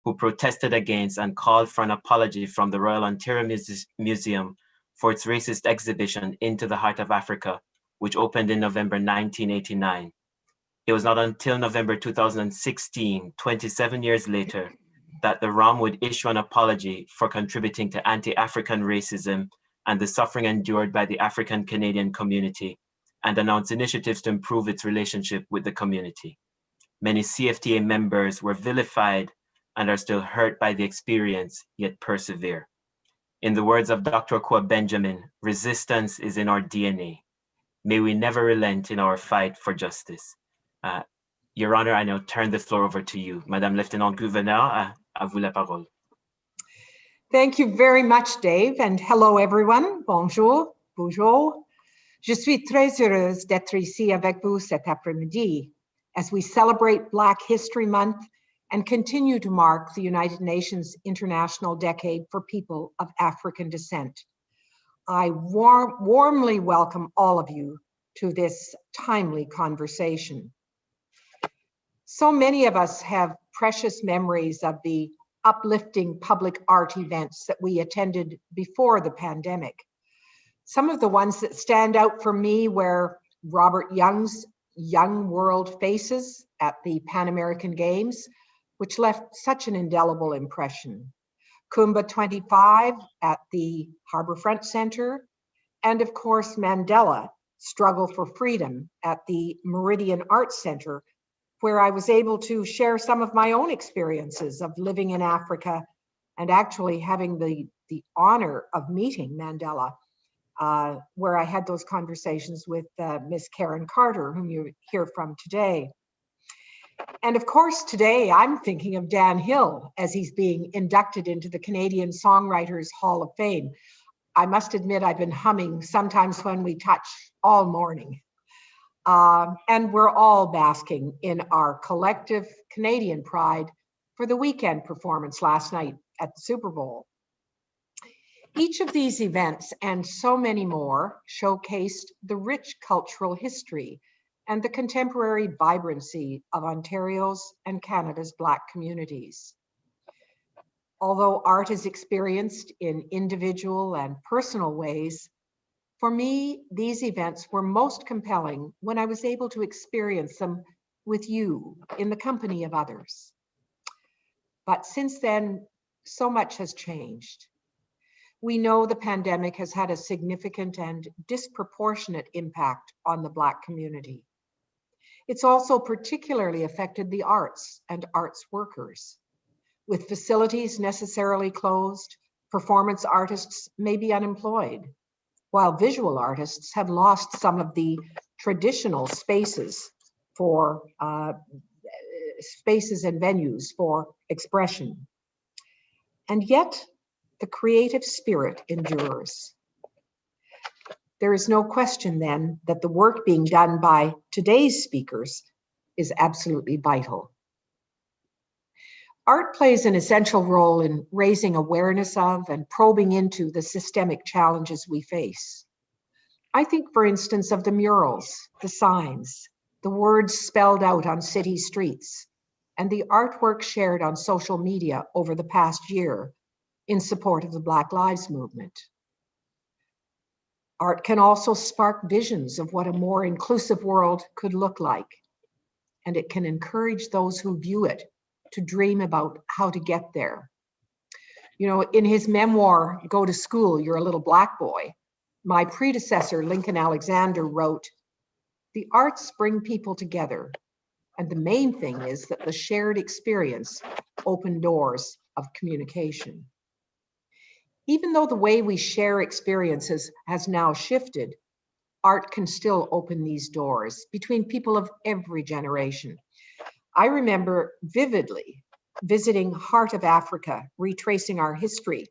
who protested against and called for an apology from the Royal Ontario Museum for its racist exhibition Into the Heart of Africa, which opened in November 1989. It was not until November 2016, 27 years later, that the ROM would issue an apology for contributing to anti-African racism and the suffering endured by the African Canadian community, and announce initiatives to improve its relationship with the community. Many CFTA members were vilified and are still hurt by the experience, yet persevere. In the words of Dr. Kwa Benjamin, resistance is in our DNA. May we never relent in our fight for justice. Your Honor, I now turn the floor over to you. Madame Lieutenante-gouverneure, à vous la parole. Thank you very much, Dave, and hello everyone. Bonjour, bonjour. Je suis très heureuse d'être ici avec vous cet après-midi as we celebrate Black History Month and continue to mark the United Nations International Decade for People of African Descent. I warmly welcome all of you to this timely conversation. So many of us have precious memories of the uplifting public art events that we attended before the pandemic. Some of the ones that stand out for me were Robert Young's Young World Faces at the Pan American Games, which left such an indelible impression. Kumba 25 at the Harbourfront Center, and of course Mandela, Struggle for Freedom at the Meridian Arts Center, where I was able to share some of my own experiences of living in Africa and actually having the honor of meeting Mandela, where I had those conversations with Miss Karen Carter, whom you hear from today. And of course, today I'm thinking of Dan Hill as he's being inducted into the Canadian Songwriters Hall of Fame. I must admit I've been humming sometimes when we touch all morning. And we're all basking in our collective Canadian pride for the weekend performance last night at the Super Bowl. Each of these events and so many more showcased the rich cultural history and the contemporary vibrancy of Ontario's and Canada's Black communities. Although art is experienced in individual and personal ways, for me, these events were most compelling when I was able to experience them with you in the company of others. But since then, so much has changed. We know the pandemic has had a significant and disproportionate impact on the Black community. It's also particularly affected the arts and arts workers. With facilities necessarily closed, performance artists may be unemployed, while visual artists have lost some of the traditional spaces for spaces and venues for expression. And yet, the creative spirit endures. There is no question then that the work being done by today's speakers is absolutely vital. Art plays an essential role in raising awareness of and probing into the systemic challenges we face. I think, for instance, of the murals, the signs, the words spelled out on city streets, and the artwork shared on social media over the past year in support of the Black Lives Movement. Art can also spark visions of what a more inclusive world could look like, and it can encourage those who view it to dream about how to get there. You know, in his memoir, Go to School, You're a Little Black Boy, my predecessor, Lincoln Alexander, wrote, "The arts bring people together, and the main thing is that the shared experience open doors of communication." Even though the way we share experiences has now shifted, art can still open these doors between people of every generation. I remember vividly visiting Heart of Africa, Retracing Our History,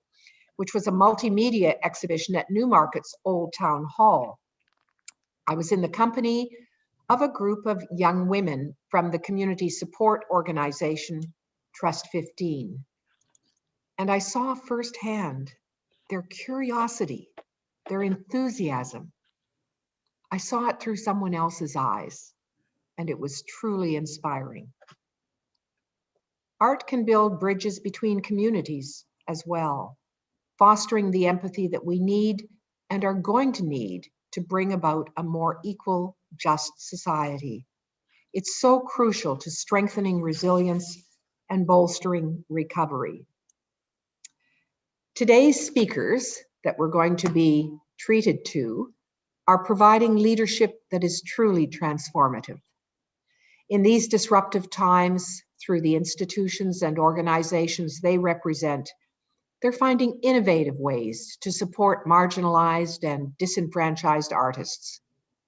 which was a multimedia exhibition at Newmarket's Old Town Hall. I was in the company of a group of young women from the community support organization, Trust 15. And I saw firsthand their curiosity, their enthusiasm. I saw it through someone else's eyes, and it was truly inspiring. Art can build bridges between communities as well, fostering the empathy that we need and are going to need to bring about a more equal, just society. It's so crucial to strengthening resilience and bolstering recovery. Today's speakers that we're going to be treated to are providing leadership that is truly transformative. In these disruptive times, through the institutions and organizations they represent, they're finding innovative ways to support marginalized and disenfranchised artists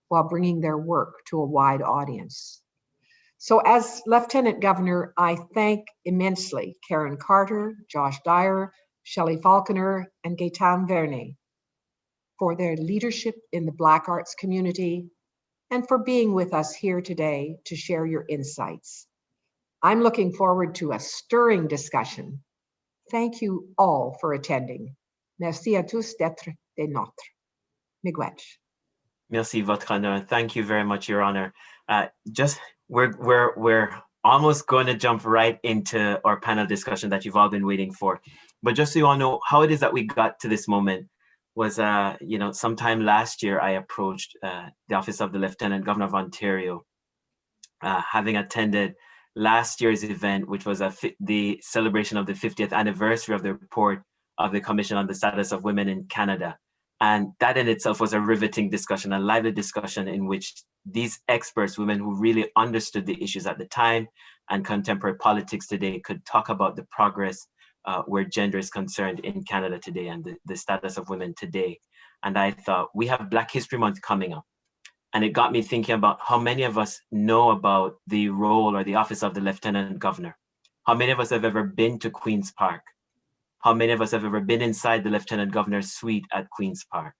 while bringing their work to a wide audience. So as Lieutenant Governor, I thank immensely Karen Carter, Josh Dyer, Shelley Falconer, and Gaetan Vernet for their leadership in the Black arts community and for being with us here today to share your insights. I'm looking forward to a stirring discussion. Thank you all for attending. Merci à tous d'être des nôtres. Miigwech. Merci, Votre Honneur. Thank you very much, Your Honor. We're almost going to jump right into our panel discussion that you've all been waiting for. But just so you all know how it is that we got to this moment was, sometime last year, I approached the Office of the Lieutenant Governor of Ontario, having attended last year's event, which was the celebration of the 50th anniversary of the report of the Commission on the Status of Women in Canada. And that in itself was a riveting discussion, a lively discussion in which these experts, women who really understood the issues at the time and contemporary politics today, could talk about the progress where gender is concerned in Canada today and the status of women today. And I thought, we have Black History Month coming up. And it got me thinking about how many of us know about the role or the office of the Lieutenant Governor. How many of us have ever been to Queen's Park? How many of us have ever been inside the Lieutenant Governor's suite at Queen's Park?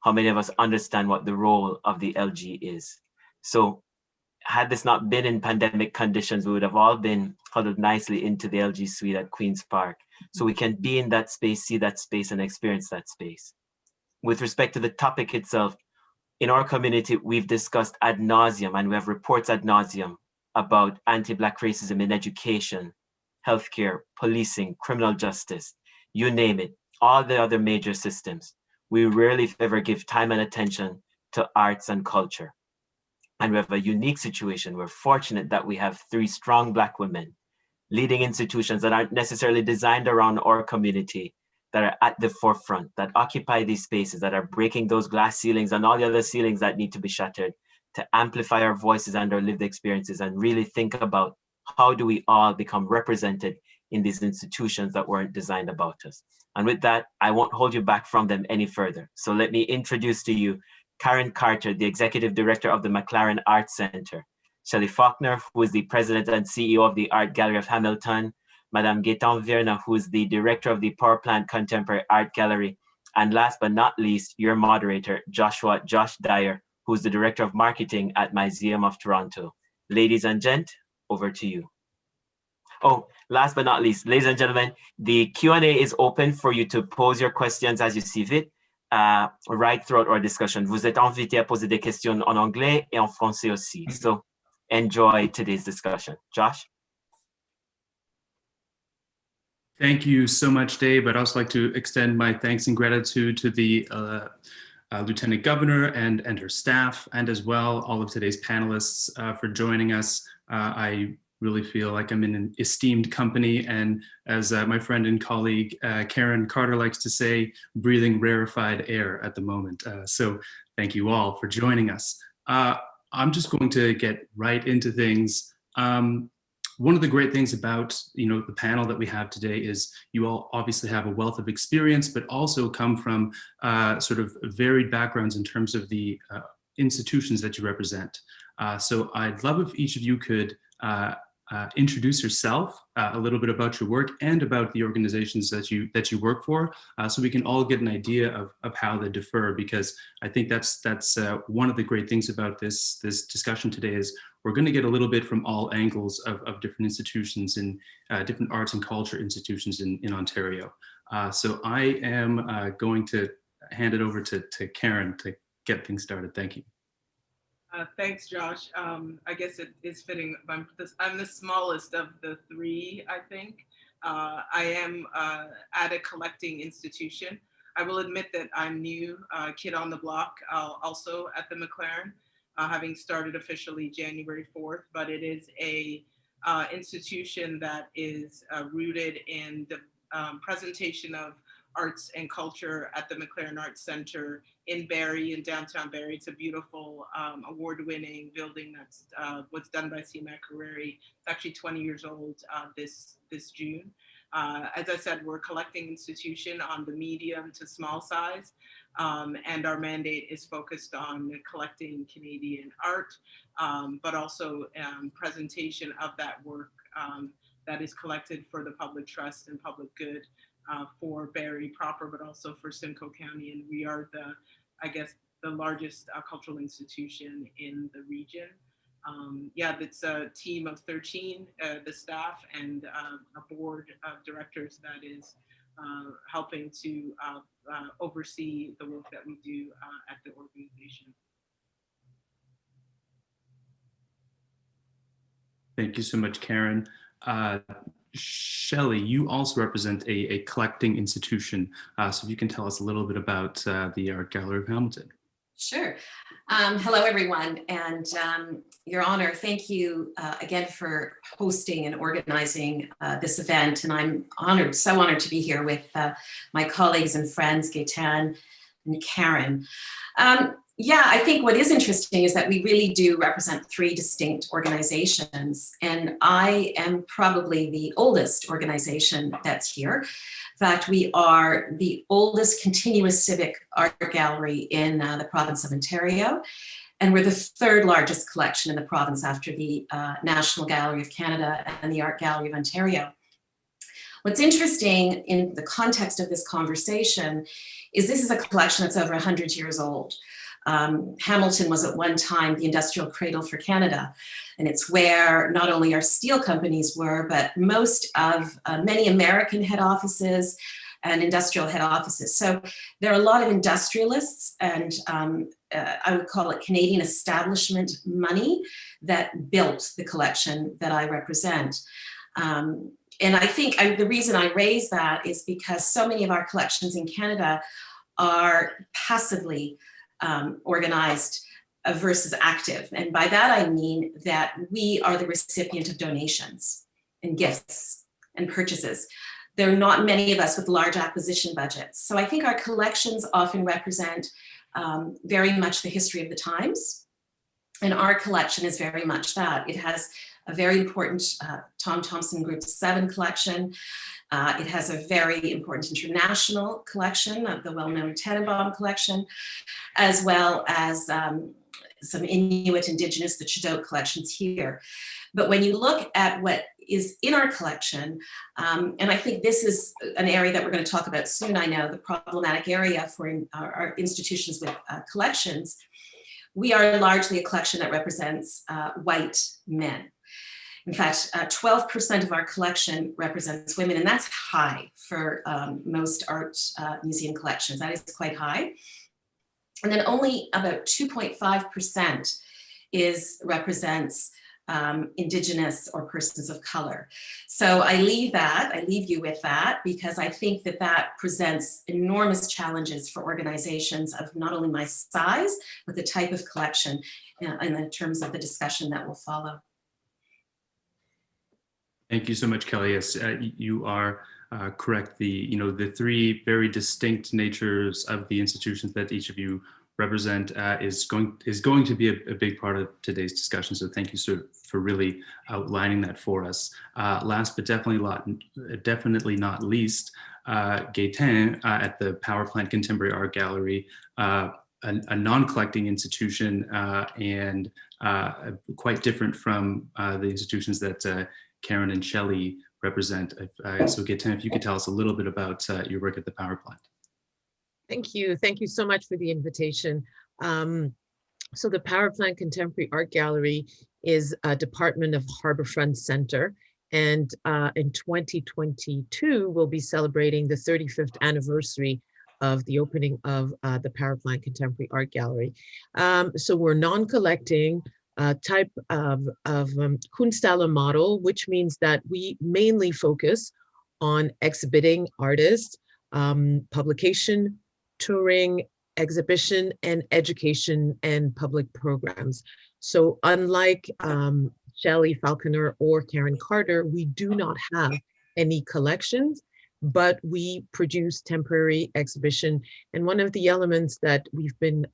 How many of us understand what the role of the LG is? So had this not been in pandemic conditions, we would have all been huddled nicely into the LG suite at Queen's Park. So we can be in that space, see that space, and experience that space. With respect to the topic itself, in our community, we've discussed ad nauseum, and we have reports ad nauseum about anti-Black racism in education, healthcare, policing, criminal justice, you name it, all the other major systems. We rarely, if ever, give time and attention to arts and culture. And we have a unique situation. We're fortunate that we have 3 strong Black women leading institutions that aren't necessarily designed around our community, that are at the forefront, that occupy these spaces, that are breaking those glass ceilings and all the other ceilings that need to be shattered to amplify our voices and our lived experiences and really think about how do we all become represented in these institutions that weren't designed about us. And with that, I won't hold you back from them any further. So let me introduce to you Karen Carter, the Executive Director of the McLaren Arts Center, Shelley Falconer, who is the President and CEO of the Art Gallery of Hamilton, Madame Gaetan Vernet, who is the Director of the Power Plant Contemporary Art Gallery, and last but not least, your moderator, Josh Dyer, who is the Director of Marketing at Museum of Toronto. Ladies and gent, over to you. Oh, last but not least, ladies and gentlemen, the Q&A is open for you to pose your questions as you see fit, right throughout our discussion. Vous êtes invité à poser des questions en anglais et en français aussi. So enjoy today's discussion. Josh? Thank you so much, Dave. I'd also like to extend my thanks and gratitude to the Lieutenant Governor and her staff, and as well all of today's panelists for joining us. I really feel like I'm in an esteemed company, and as my friend and colleague Karen Carter likes to say, breathing rarefied air at the moment. So thank you all for joining us. I'm just going to get right into things. One of the great things about the panel that we have today is you all obviously have a wealth of experience, but also come from sort of varied backgrounds in terms of the institutions that you represent. So I'd love if each of you could introduce yourself, a little bit about your work and about the organizations that you work for, so we can all get an idea of how they differ, because I think that's one of the great things about this discussion today is we're going to get a little bit from all angles of different institutions and different arts and culture institutions in Ontario. So I am going to hand it over to Karen to get things started. Thank you. Thanks, Josh. I guess it is fitting. I'm the smallest of the three, I think. I am at a collecting institution. I will admit that I'm new, kid on the block, also at the McLaren, having started officially January 4th, but it is a institution that is rooted in the presentation of arts and culture at the McLaren Arts Center in Barrie, in downtown Barrie. It's a beautiful award-winning building that's was done by C.Mac Hariri. It's actually 20 years old this June. As I said, we're a collecting institution on the medium to small size, and our mandate is focused on collecting Canadian art, but also presentation of that work that is collected for the public trust and public good for Barrie proper, but also for Simcoe County. And we are I guess, the largest cultural institution in the region. Yeah, it's a team of 13, the staff, and a board of directors that is helping to oversee the work that we do at the organization. Thank you so much, Karen. Shelley, you also represent a collecting institution. So if you can tell us a little bit about the Art Gallery of Hamilton. Sure. Hello, everyone. And Your Honor, thank you again for hosting and organizing this event. And I'm honored, so honored to be here with my colleagues and friends, Gaetan and Karen. Yeah, I think what is interesting is that we really do represent three distinct organizations, and I am probably the oldest organization that's here. In fact, we are the oldest continuous civic art gallery in the province of Ontario, and we're the third largest collection in the province after the National Gallery of Canada and the Art Gallery of Ontario. What's interesting in the context of this conversation is this is a collection that's over 100 years old. Hamilton was at one time the industrial cradle for Canada, and it's where not only our steel companies were, but most of many American head offices and industrial head offices. So there are a lot of industrialists and I would call it Canadian establishment money that built the collection that I represent. And I think the reason I raise that is because so many of our collections in Canada are passively organized versus active. And by that, I mean that we are the recipient of donations and gifts and purchases. There are not many of us with large acquisition budgets. So I think our collections often represent very much the history of the times. And our collection is very much that. It has a very important Tom Thomson Group 7 collection. It has a very important international collection of the well-known Tannenbaum collection, as well as some Inuit Indigenous, the Chidot collections here. But when you look at what is in our collection, and I think this is an area that we're going to talk about soon, I know, the problematic area for our institutions with collections, we are largely a collection that represents white men. In fact, 12% of our collection represents women, and that's high for most art museum collections. That is quite high. And then only about 2.5% represents Indigenous or persons of color. So I leave you with that, because I think that that presents enormous challenges for organizations of not only my size, but the type of collection in terms of the discussion that will follow. Thank you so much, Kelly. Yes, you are correct. The three very distinct natures of the institutions that each of you represent is going to be a big part of today's discussion. So thank you for really outlining that for us. Last but definitely not least, Gaetan at the Power Plant Contemporary Art Gallery, a non-collecting institution and quite different from the institutions that Karen and Shelley represent. So Gaetan, if you could tell us a little bit about your work at the Power Plant. Thank you. Thank you so much for the invitation. So the Power Plant Contemporary Art Gallery is a department of Harbourfront Center. And in 2022, we'll be celebrating the 35th anniversary of the opening of the Powerplant Contemporary Art Gallery. So we're non-collecting type of Kunsthalle model, which means that we mainly focus on exhibiting artists, publication, touring, exhibition, and education and public programs. So unlike Shelley Falconer or Karen Carter, we do not have any collections, but we produce temporary exhibition. And one of the elements that we've been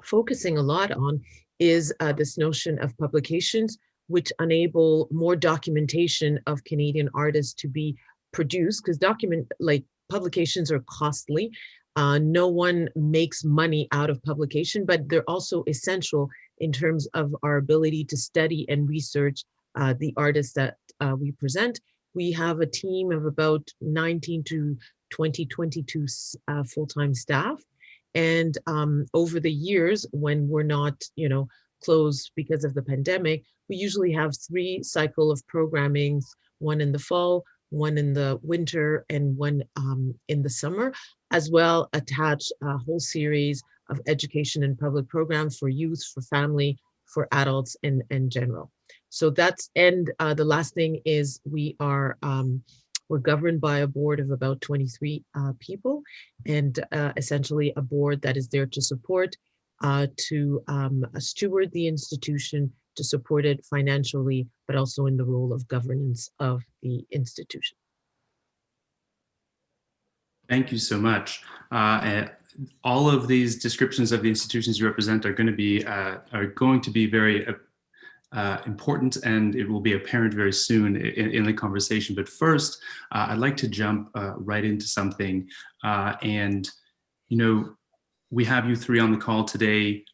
focusing a lot on is this notion of publications, which enable more documentation of Canadian artists to be produced, because publications are costly. No one makes money out of publication, but they're also essential in terms of our ability to study and research the artists that we present. We have a team of about 19 to 22 full-time staff. And over the years, when we're not, closed because of the pandemic, we usually have 3 cycles of programmings, one in the fall, one in the winter, and one in the summer, as well attach a whole series of education and public programs for youth, for family, for adults, and general. So that's, and the last thing is we're governed by a board of about 23 people, and essentially a board that is there to support, to steward the institution, to support it financially, but also in the role of governance of the institution. Thank you so much. All of these descriptions of the institutions you represent are going to be very important, and it will be apparent very soon in the conversation. But first, I'd like to jump right into something. We have you 3 on the call today.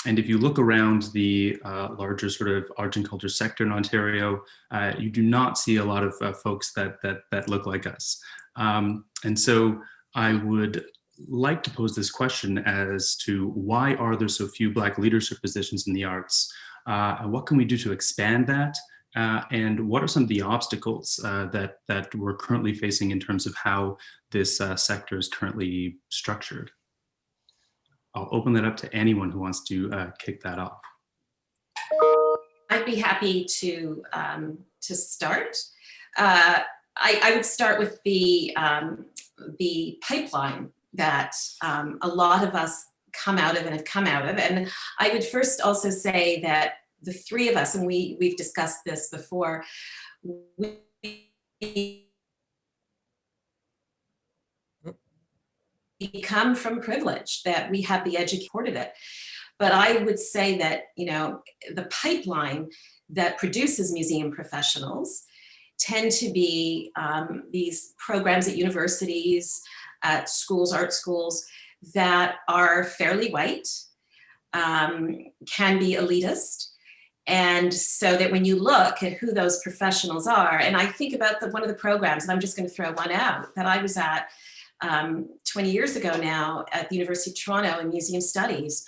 And if you look around the larger sort of arts and culture sector in Ontario, you do not see a lot of folks that look like us. And so I would like to pose this question as to why are there so few Black leadership positions in the arts? What can we do to expand that? And what are some of the obstacles that we're currently facing in terms of how this sector is currently structured? I'll open that up to anyone who wants to kick that off. I'd be happy to start. I would start with the pipeline that a lot of us come out of and have come out of. And I would first also say that the 3 of us, and we've discussed this before, we come from privilege, that we have the educated it. But I would say that, the pipeline that produces museum professionals tend to be these programs at universities, at schools, art schools, that are fairly white, can be elitist. And so that when you look at who those professionals are, and I think about one of the programs, and I'm just going to throw one out, that I was at 20 years ago now at the University of Toronto in Museum Studies.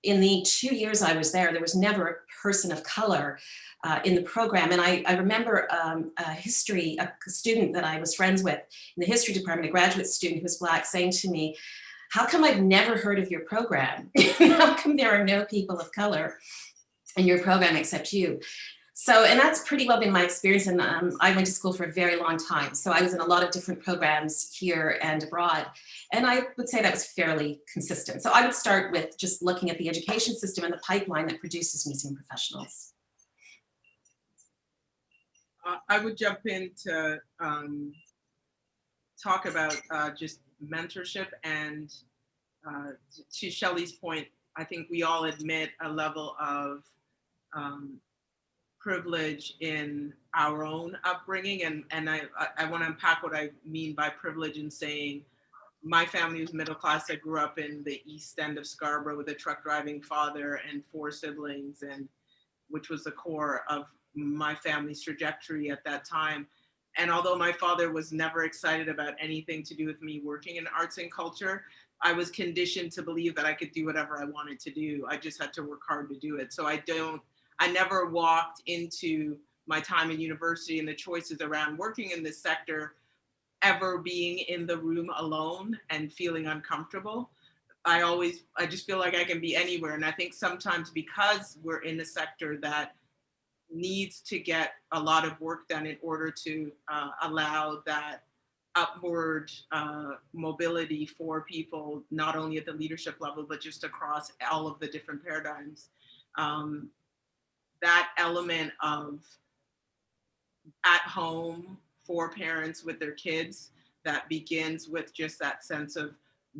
In the 2 years I was there was never a person of color in the program. And I remember a student that I was friends with in the history department, a graduate student who was Black, saying to me, "How come I've never heard of your program? How come there are no people of color in your program except you?" So, and that's pretty well been my experience. And I went to school for a very long time. So I was in a lot of different programs here and abroad. And I would say that was fairly consistent. So I would start with just looking at the education system and the pipeline that produces museum professionals. I would jump in to talk about just mentorship, and to Shelley's point, I think we all admit a level of privilege in our own upbringing, and I want to unpack what I mean by privilege in saying my family was middle class. I grew up in the East End of Scarborough with a truck driving father and 4 siblings, and which was the core of my family's trajectory at that time. And although my father was never excited about anything to do with me working in arts and culture, I was conditioned to believe that I could do whatever I wanted to do. I just had to work hard to do it. So I never walked into my time in university and the choices around working in this sector ever being in the room alone and feeling uncomfortable. I just feel like I can be anywhere. And I think sometimes because we're in a sector that needs to get a lot of work done in order to allow that upward mobility for people, not only at the leadership level, but just across all of the different paradigms. That element of at home for parents with their kids that begins with just that sense of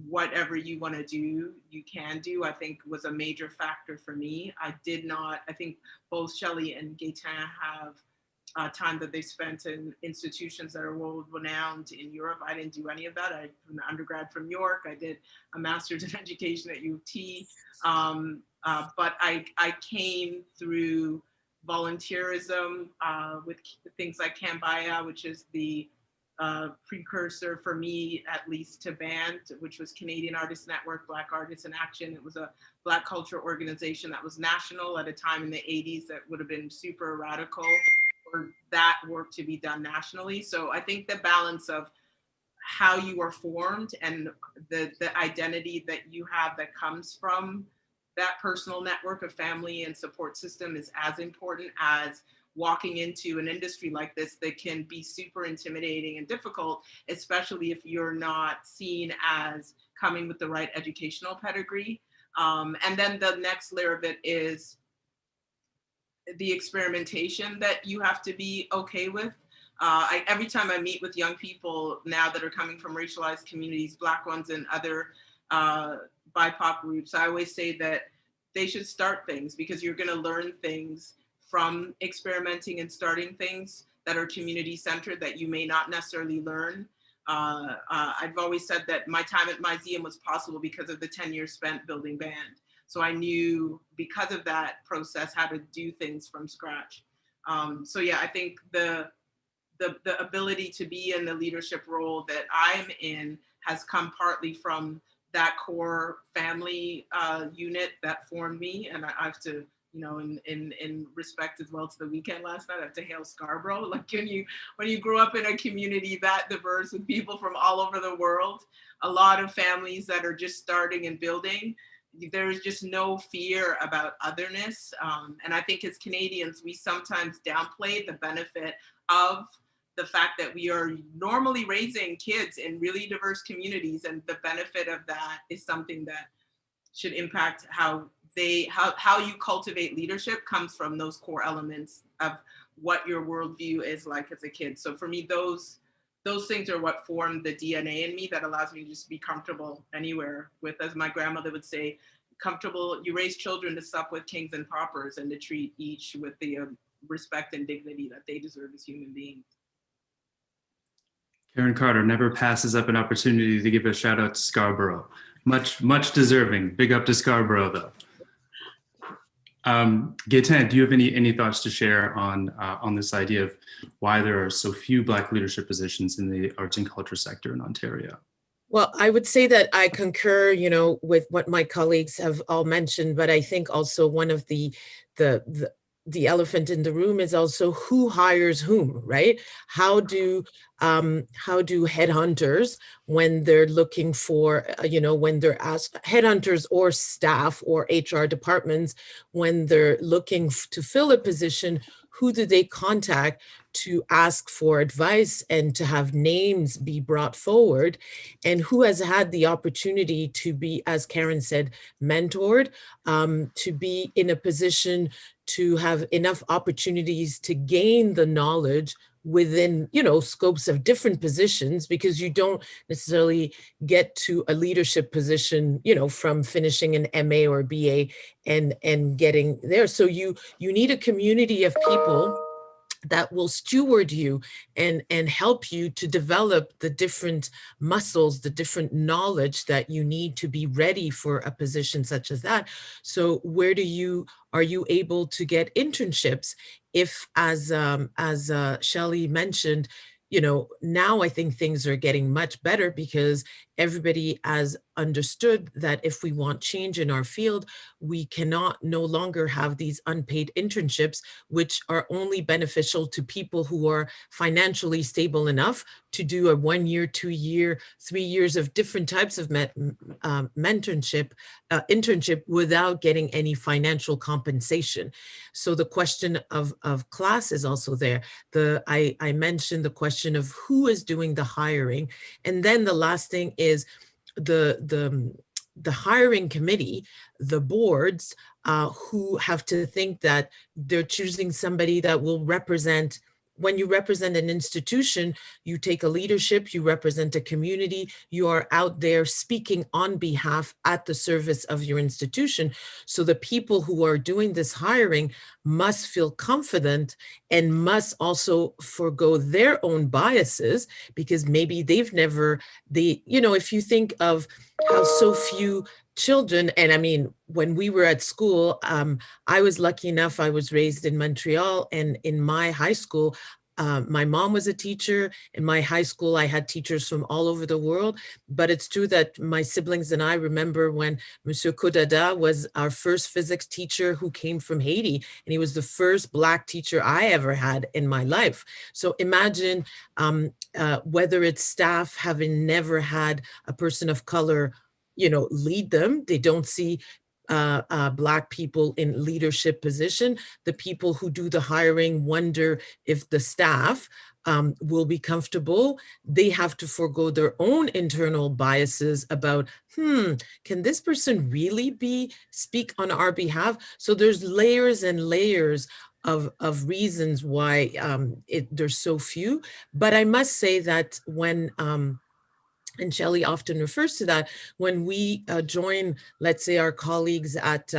whatever you want to do, you can do, I think was a major factor for me. I think both Shelley and Gaetan have time that they spent in institutions that are world renowned in Europe. I didn't do any of that. I'm an undergrad from York. I did a master's in education at U of T. But I came through volunteerism with things like Kambaya, which is the precursor for me, at least, to BAND, which was Canadian Artists Network, Black Artists in Action. It was a Black culture organization that was national at a time in the 80s that would have been super radical for that work to be done nationally. So I think the balance of how you are formed and the identity that you have that comes from that personal network of family and support system is as important as walking into an industry like this that can be super intimidating and difficult, especially if you're not seen as coming with the right educational pedigree. And then the next layer of it is the experimentation that you have to be okay with. Every time I meet with young people now that are coming from racialized communities, Black ones and other BIPOC groups, I always say that they should start things because you're going to learn things from experimenting and starting things that are community centered that you may not necessarily learn. I've always said that my time at museum was possible because of the 10 years spent building BAND. So I knew because of that process how to do things from scratch. So yeah, I think the ability to be in the leadership role that I'm in has come partly from that core family unit that formed me. And I have to, you know, in respect as well to the weekend last night, I have to hail Scarborough. Like when you grow up in a community that diverse with people from all over the world, a lot of families that are just starting and building, there's just no fear about otherness. And I think as Canadians, we sometimes downplay the benefit of the fact that we are normally raising kids in really diverse communities, and the benefit of that is something that should impact how you cultivate leadership comes from those core elements of what your worldview is like as a kid. So for me, those things are what form the DNA in me that allows me to just be comfortable anywhere with, as my grandmother would say, comfortable. You raise children to sup with kings and paupers and to treat each with the respect and dignity that they deserve as human beings. Karen Carter never passes up an opportunity to give a shout out to Scarborough. Much deserving. Big up to Scarborough, though. Gaetan, do you have any thoughts to share on this idea of why there are so few Black leadership positions in the arts and culture sector in Ontario? Well, I would say that I concur, you know, with what my colleagues have all mentioned, but I think also one of the elephant in the room is also who hires whom, right? How do headhunters, when they're looking for, when they're asked, headhunters or staff or HR departments, when they're looking to fill a position, who do they contact to ask for advice and to have names be brought forward? And who has had the opportunity to be, as Karen said, mentored, to be in a position to have enough opportunities to gain the knowledge within, scopes of different positions, because you don't necessarily get to a leadership position, from finishing an MA or BA and getting there. So you need a community of people that will steward you and help you to develop the different muscles, the different knowledge that you need to be ready for a position such as that. So are you able to get internships if, as Shelley mentioned, you know, now I think things are getting much better because everybody has understood that if we want change in our field, we cannot no longer have these unpaid internships, which are only beneficial to people who are financially stable enough to do a 1 year, 2 year, 3 years of different types of internship without getting any financial compensation. So the question of class is also there. I mentioned the question of who is doing the hiring. And then the last thing is the hiring committee, the boards who have to think that they're choosing somebody that will represent. When you represent an institution, you take a leadership, you represent a community, you are out there speaking on behalf at the service of your institution. So the people who are doing this hiring must feel confident and must also forego their own biases, because maybe they've never, you know, if you think of how so few children, and I mean, when we were at school, I was lucky enough, I was raised in Montreal, and in my high school, my mom was a teacher. In my high school, I had teachers from all over the world, but it's true that my siblings and I remember when Monsieur Kodada was our first physics teacher who came from Haiti, and he was the first Black teacher I ever had in my life. So imagine whether it's staff having never had a person of color, you know, lead them. They don't see Black people in leadership position. The people who do the hiring wonder if the staff will be comfortable. They have to forego their own internal biases about, can this person really speak on our behalf? So there's layers and layers of reasons why there's so few. But I must say that when and Shelley often refers to that, when we join, let's say, our colleagues at,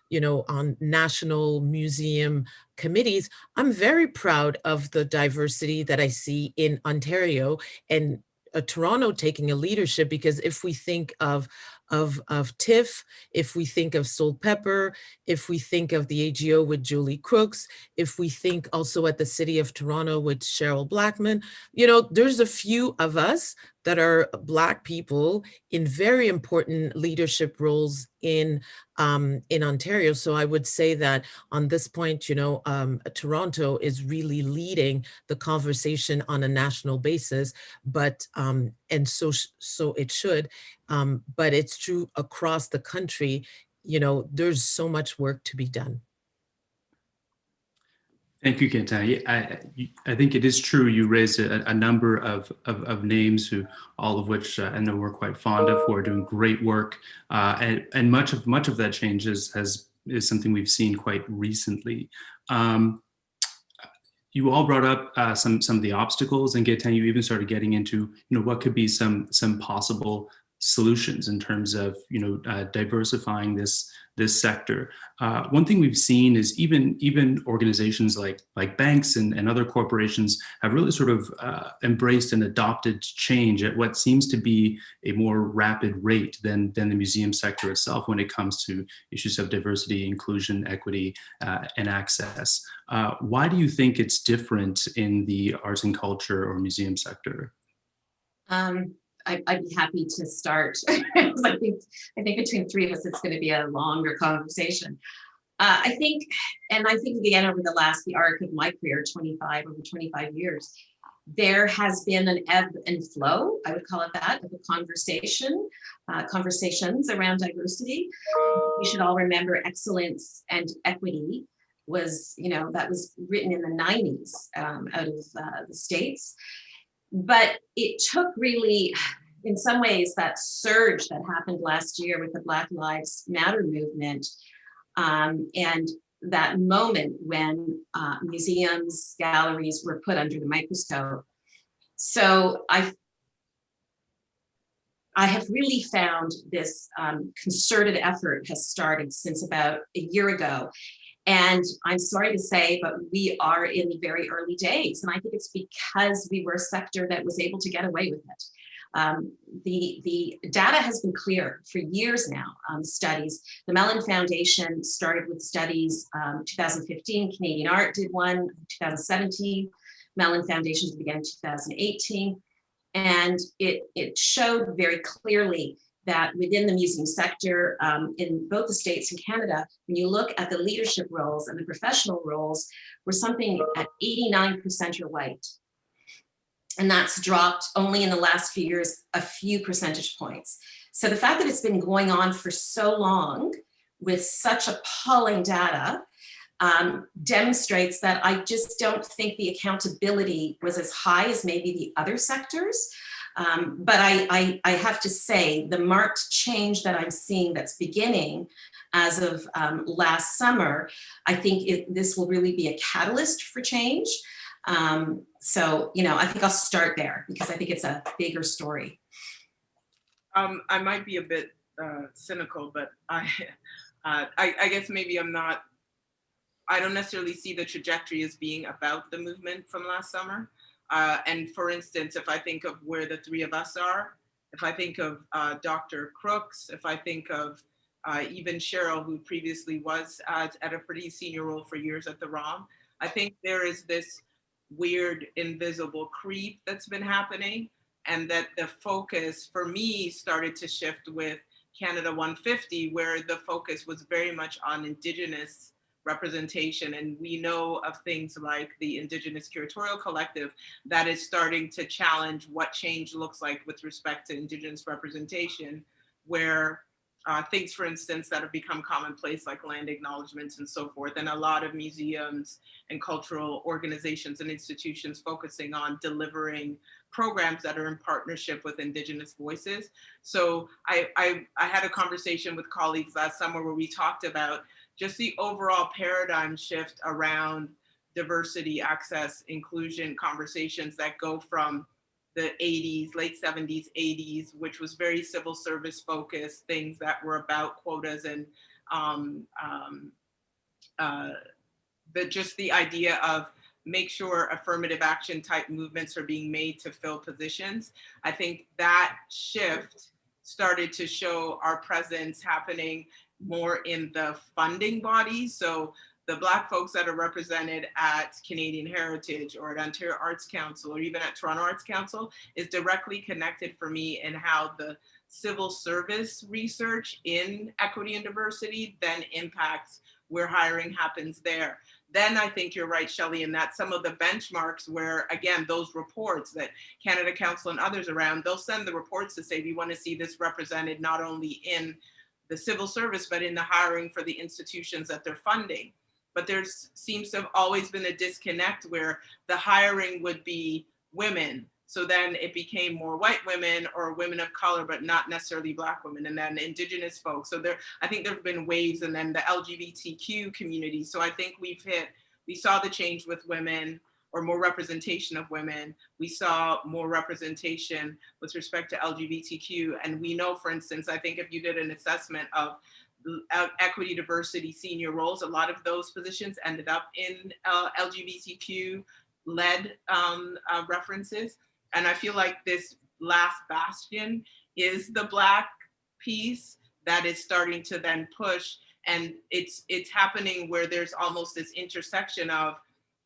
you know, on national museum committees, I'm very proud of the diversity that I see in Ontario and Toronto taking a leadership, because if we think of TIFF, if we think of Soul Pepper, if we think of the AGO with Julie Crooks, if we think also at the City of Toronto with Cheryl Blackman, you know, there's a few of us that are Black people in very important leadership roles in Ontario. So I would say that on this point, you know, Toronto is really leading the conversation on a national basis, but and so it should, but it's true across the country. You know, there's so much work to be done. Thank you, Quentin. I think it is true. You raised a number of names, who all of which I know we're quite fond of, who are doing great work, and much of that change is something we've seen quite recently. You all brought up some of the obstacles, and Quentin, you even started getting into, you know, what could be some possible solutions in terms of, you know, diversifying this sector. One thing we've seen is even organizations like banks and other corporations have really sort of embraced and adopted change at what seems to be a more rapid rate than the museum sector itself when it comes to issues of diversity, inclusion, equity, and access. Why do you think it's different in the arts and culture or museum sector? I'd be happy to start. I think between three of us, it's going to be a longer conversation. I think again, over the arc of my career, over 25 years, there has been an ebb and flow, I would call it that, of a conversations around diversity. We should all remember excellence and equity was, you know, that was written in the 90s out of the States. But it took really, in some ways, that surge that happened last year with the Black Lives Matter movement, and that moment when museums, galleries were put under the microscope. So I have really found this concerted effort has started since about a year ago. And I'm sorry to say, but we are in the very early days. And I think it's because we were a sector that was able to get away with it. The data has been clear for years now. Studies, the Mellon Foundation started with studies, 2015, Canadian Art did one, 2017, Mellon Foundation began in 2018. And it showed very clearly that within the museum sector, in both the States and Canada, when you look at the leadership roles and the professional roles, we're something at 89% are white. And that's dropped only in the last few years, a few percentage points. So the fact that it's been going on for so long with such appalling data demonstrates that I just don't think the accountability was as high as maybe the other sectors. But I have to say, the marked change that I'm seeing that's beginning as of last summer, I think this will really be a catalyst for change. So, you know, I think I'll start there because I think it's a bigger story. I might be a bit cynical, but I guess maybe I don't necessarily see the trajectory as being about the movement from last summer. And for instance, if I think of where the three of us are, if I think of Dr. Crooks, if I think of even Cheryl, who previously was at a pretty senior role for years at the ROM, I think there is this weird invisible creep that's been happening, and that the focus for me started to shift with Canada 150, where the focus was very much on Indigenous representation. And we know of things like the Indigenous Curatorial Collective that is starting to challenge what change looks like with respect to Indigenous representation, where things, for instance, that have become commonplace, like land acknowledgements and so forth, and a lot of museums and cultural organizations and institutions focusing on delivering programs that are in partnership with Indigenous voices. So I had a conversation with colleagues last summer where we talked about just the overall paradigm shift around diversity, access, inclusion conversations that go from the 80s, late 70s, 80s, which was very civil service focused, things that were about quotas and just the idea of make sure affirmative action type movements are being made to fill positions. I think that shift started to show our presence happening more in the funding bodies. So the Black folks that are represented at Canadian Heritage or at Ontario Arts Council or even at Toronto Arts Council is directly connected for me in how the civil service research in equity and diversity then impacts where hiring happens there. Then I think you're right, Shelley, in that some of the benchmarks where, again, those reports that Canada Council and others around, they'll send the reports to say, we want to see this represented not only in the civil service, but in the hiring for the institutions that they're funding. But there seems to have always been a disconnect where the hiring would be women. So then it became more white women or women of color, but not necessarily Black women, and then Indigenous folks. So I think there have been waves, and then the LGBTQ community. So I think we saw the change with women, or more representation of women. We saw more representation with respect to LGBTQ. And we know, for instance, I think if you did an assessment of equity, diversity, senior roles, a lot of those positions ended up in LGBTQ-led references. And I feel like this last bastion is the Black piece that is starting to then push. And it's happening where there's almost this intersection of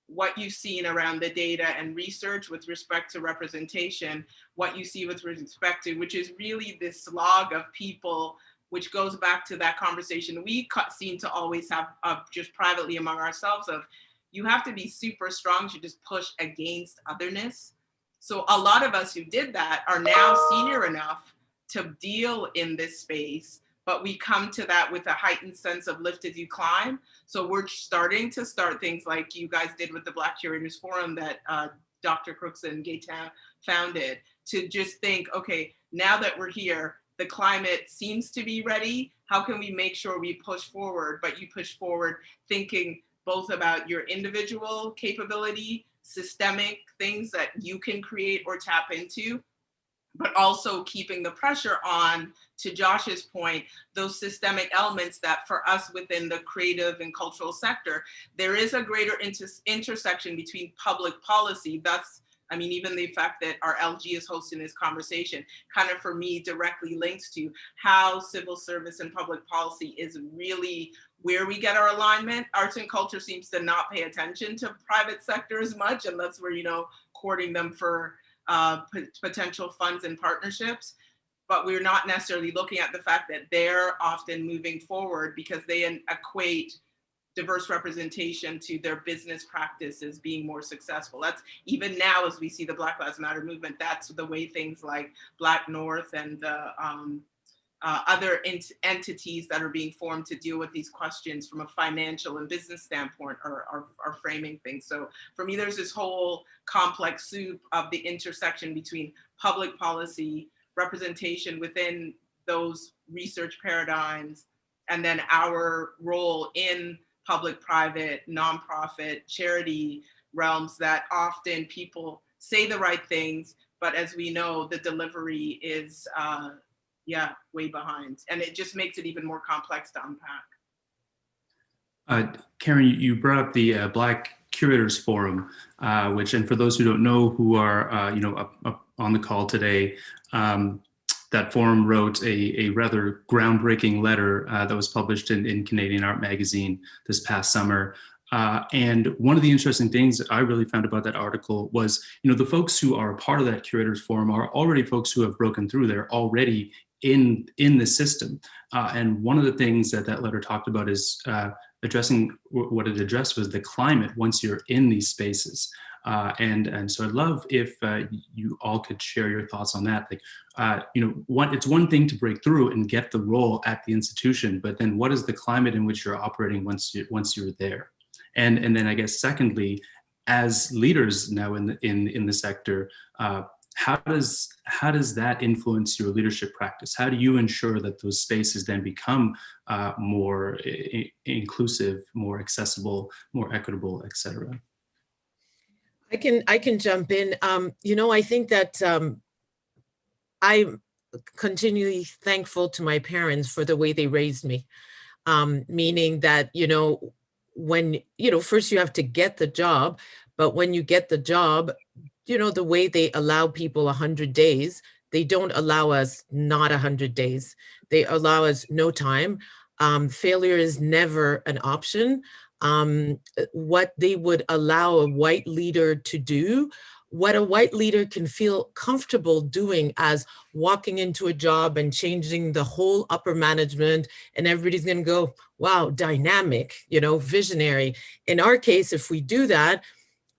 what you've seen around the data and research with respect to representation, what you see with respect to, which is really this slog of people, which goes back to that conversation we seem to always have just privately among ourselves of, you have to be super strong to just push against otherness. So a lot of us who did that are now senior enough to deal in this space, but we come to that with a heightened sense of lift as you climb. So we're starting to start things like you guys did with the Black Curators Forum that Dr. Crooks and Gaetan founded, to just think, okay, now that we're here, the climate seems to be ready. How can we make sure we push forward? But you push forward thinking both about your individual capability, systemic things that you can create or tap into, but also keeping the pressure on, to Josh's point, those systemic elements that for us within the creative and cultural sector, there is a greater intersection between public policy, thus I mean, even the fact that our LG is hosting this conversation kind of, for me, directly links to how civil service and public policy is really where we get our alignment. Arts and culture seems to not pay attention to private sector as much, unless we're, you know, courting them for potential funds and partnerships. But we're not necessarily looking at the fact that they're often moving forward because they equate diverse representation to their business practices being more successful. That's even now, as we see the Black Lives Matter movement, that's the way things like Black North and the other entities that are being formed to deal with these questions from a financial and business standpoint are framing things. So for me, there's this whole complex soup of the intersection between public policy, representation within those research paradigms, and then our role in public, private, nonprofit, charity realms that often people say the right things, but as we know, the delivery is way behind. And it just makes it even more complex to unpack. Karen, you brought up the Black Curators Forum, which, and for those who don't know, who are up on the call today, that forum wrote a rather groundbreaking letter that was published in Canadian Art Magazine this past summer. And one of the interesting things that I really found about that article was, the folks who are a part of that Curators Forum are already folks who have broken through. They're already in the system. And one of the things that letter talked about is addressing, what it addressed was the climate once you're in these spaces. And so I'd love if you all could share your thoughts on that. Like, it's one thing to break through and get the role at the institution, but then what is the climate in which you're operating once you're there? And then I guess secondly, as leaders now in the sector, how does that influence your leadership practice? How do you ensure that those spaces then become more inclusive, more accessible, more equitable, et cetera? I can jump in. I think that I'm continually thankful to my parents for the way they raised me, meaning that, when, first you have to get the job, but when you get the job, the way they allow people 100 days, they don't allow us not 100 days. They allow us no time. Failure is never an option. What they would allow a white leader to do, what a white leader can feel comfortable doing as walking into a job and changing the whole upper management, and everybody's going to go, wow, dynamic, visionary. In our case, if we do that,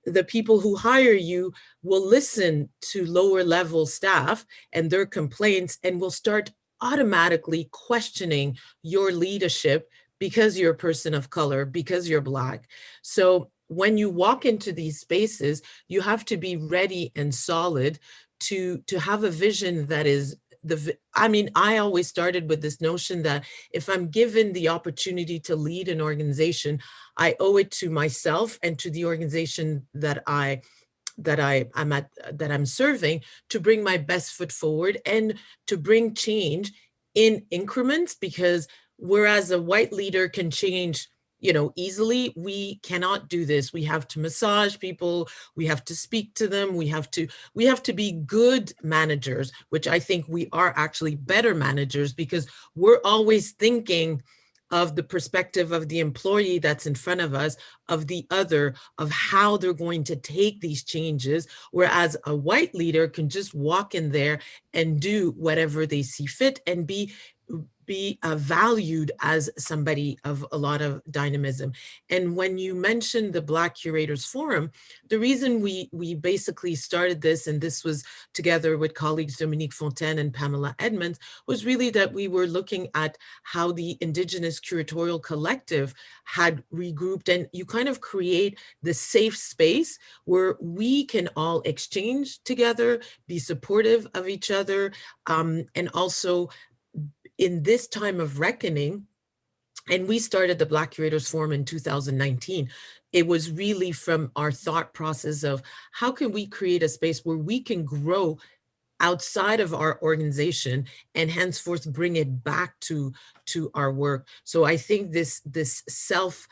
the people who hire you will listen to lower level staff and their complaints and will start automatically questioning your leadership because you're a person of color, because you're Black. So when you walk into these spaces, you have to be ready and solid to have a vision that is I always started with this notion that if I'm given the opportunity to lead an organization, I owe it to myself and to the organization that I'm serving to bring my best foot forward and to bring change in increments, because whereas a white leader can change easily, we cannot do this. We have to massage people, we have to speak to them, we have to be good managers, which I think we are actually better managers, because we're always thinking of the perspective of the employee that's in front of us, of the other, of how they're going to take these changes, whereas a white leader can just walk in there and do whatever they see fit and be valued as somebody of a lot of dynamism. And when you mentioned the Black Curators Forum, the reason we basically started this, and this was together with colleagues Dominique Fontaine and Pamela Edmonds, was really that we were looking at how the Indigenous Curatorial Collective had regrouped, and you kind of create the safe space where we can all exchange together, be supportive of each other, and also in this time of reckoning. And we started the Black Curators Forum in 2019. It was really from our thought process of how can we create a space where we can grow outside of our organization and henceforth bring it back to our work. So I think this self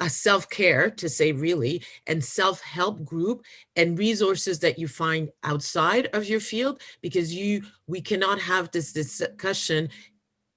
a self-care, to say really, and self-help group and resources that you find outside of your field, because we cannot have this discussion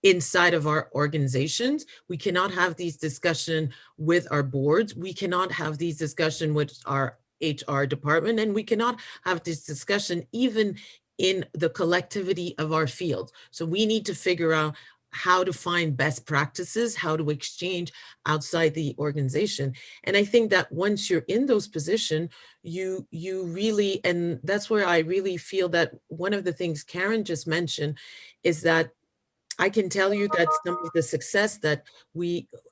inside of our organizations. We cannot have these discussions with our boards. We cannot have these discussions with our HR department, and we cannot have this discussion even in the collectivity of our field. So we need to figure out how to find best practices, how to exchange outside the organization. And I think that once you're in those positions, you really, and that's where I really feel that one of the things Karen just mentioned is that I can tell you that some of the success that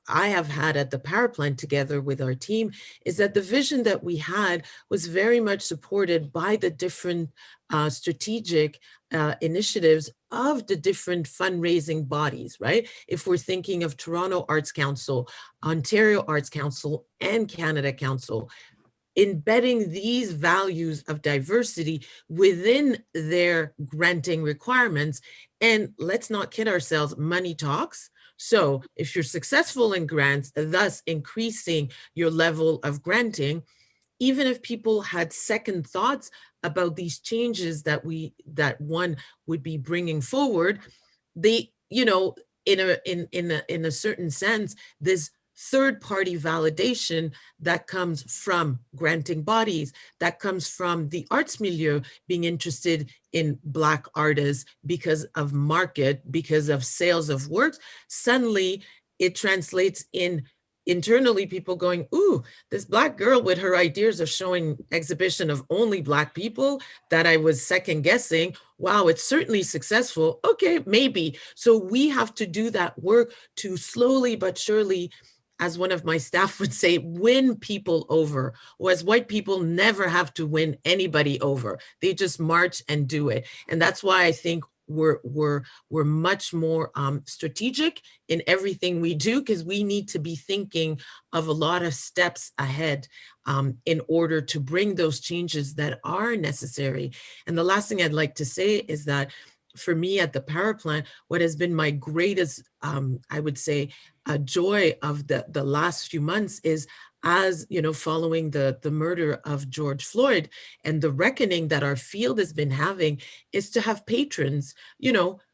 I have had at the power plant together with our team is that the vision that we had was very much supported by the different strategic initiatives of the different fundraising bodies, right? If we're thinking of Toronto Arts Council, Ontario Arts Council, and Canada Council, embedding these values of diversity within their granting requirements. And let's not kid ourselves, money talks. So if you're successful in grants, thus increasing your level of granting, even if people had second thoughts about these changes that one would be bringing forward, they, in a certain sense, this third-party validation that comes from granting bodies, that comes from the arts milieu being interested in Black artists because of market, because of sales of works, suddenly it translates in internally people going, ooh, this Black girl with her ideas of showing exhibition of only Black people that I was second guessing, wow, it's certainly successful. Okay, maybe. So we have to do that work to slowly but surely, as one of my staff would say, win people over. Or as white people never have to win anybody over. They just march and do it. And that's why I think we're much more strategic in everything we do, because we need to be thinking of a lot of steps ahead in order to bring those changes that are necessary. And the last thing I'd like to say is that for me at the power plant, what has been my greatest, I would say, joy of the last few months is, as following the murder of George Floyd and the reckoning that our field has been having, is to have patrons,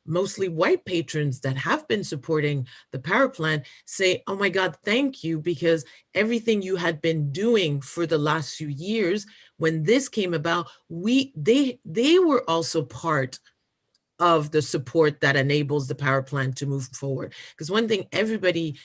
mostly white patrons that have been supporting the power plant, say, oh my God, thank you, because everything you had been doing for the last few years, when this came about, they were also part of the support that enables the power plant to move forward. Because one thing everybody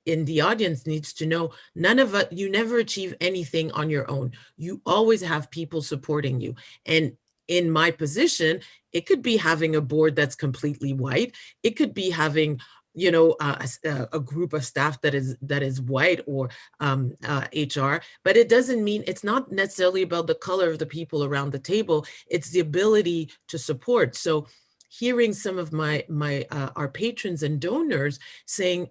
in the audience needs to know, you never achieve anything on your own. You always have people supporting you. And in my position, it could be having a board that's completely white. It could be having a group of staff that is white, or HR, but it doesn't mean, it's not necessarily about the color of the people around the table. It's the ability to support. So hearing some of our patrons and donors saying,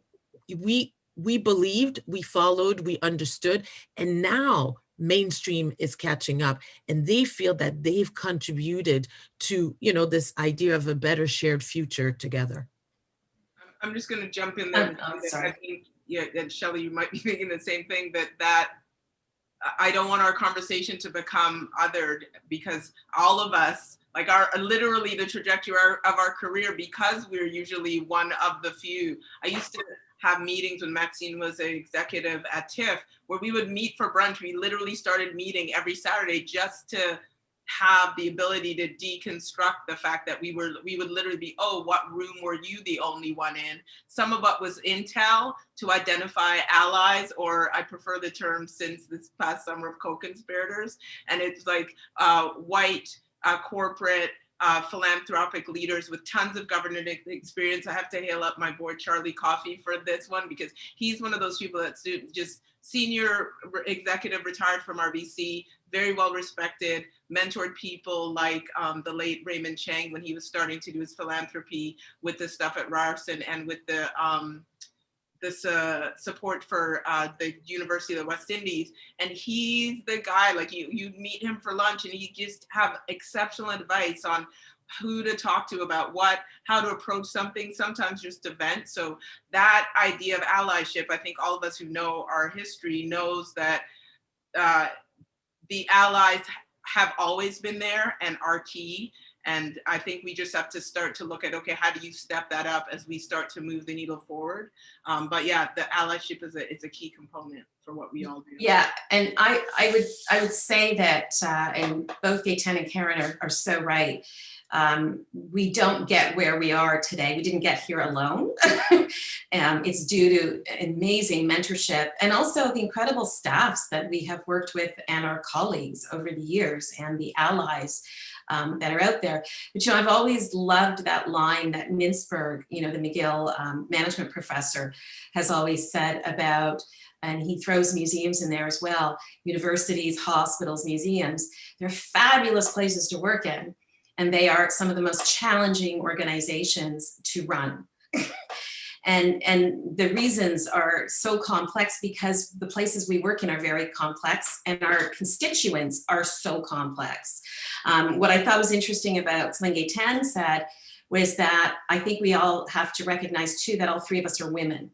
we believed, we followed, we understood, and now mainstream is catching up, and they feel that they've contributed to this idea of a better shared future together. I'm just going to jump in there. Sorry. I think, and Shelley, you might be thinking the same thing, that I don't want our conversation to become othered, because all of us, like, literally the trajectory of our career, because we're usually one of the few. I used to have meetings when Maxine was an executive at TIFF, where we would meet for brunch. We literally started meeting every Saturday just to have the ability to deconstruct the fact that we would literally be, oh, what room were you the only one in? Some of it was intel to identify allies, or I prefer the term since this past summer, of co-conspirators. And it's like white corporate philanthropic leaders with tons of government experience. I have to hail up my board, Charlie Coffey, for this one, because he's one of those people that's just senior executive, retired from RBC, very well respected, mentored people like the late Raymond Chang when he was starting to do his philanthropy with the stuff at Ryerson, and with the this support for the University of the West Indies. And he's the guy, like, you meet him for lunch and he just have exceptional advice on who to talk to about what, how to approach something, sometimes just to vent. So that idea of allyship, I think all of us who know our history knows that the allies have always been there and are key. And I think we just have to start to look at, okay, how do you step that up as we start to move the needle forward? But yeah, the allyship is a key component for what we all do. Yeah, and I would say that, and both Gaëtan and Karen are so right. We don't get where we are today. We didn't get here alone. It's due to amazing mentorship and also the incredible staffs that we have worked with and our colleagues over the years and the allies that are out there. But, I've always loved that line that Mintzberg, the McGill management professor, has always said about, and he throws museums in there as well, universities, hospitals, museums. They're fabulous places to work in. And they are some of the most challenging organizations to run. And the reasons are so complex because the places we work in are very complex and our constituents are so complex. What I thought was interesting about something Gaëtan said was that I think we all have to recognize too that all three of us are women.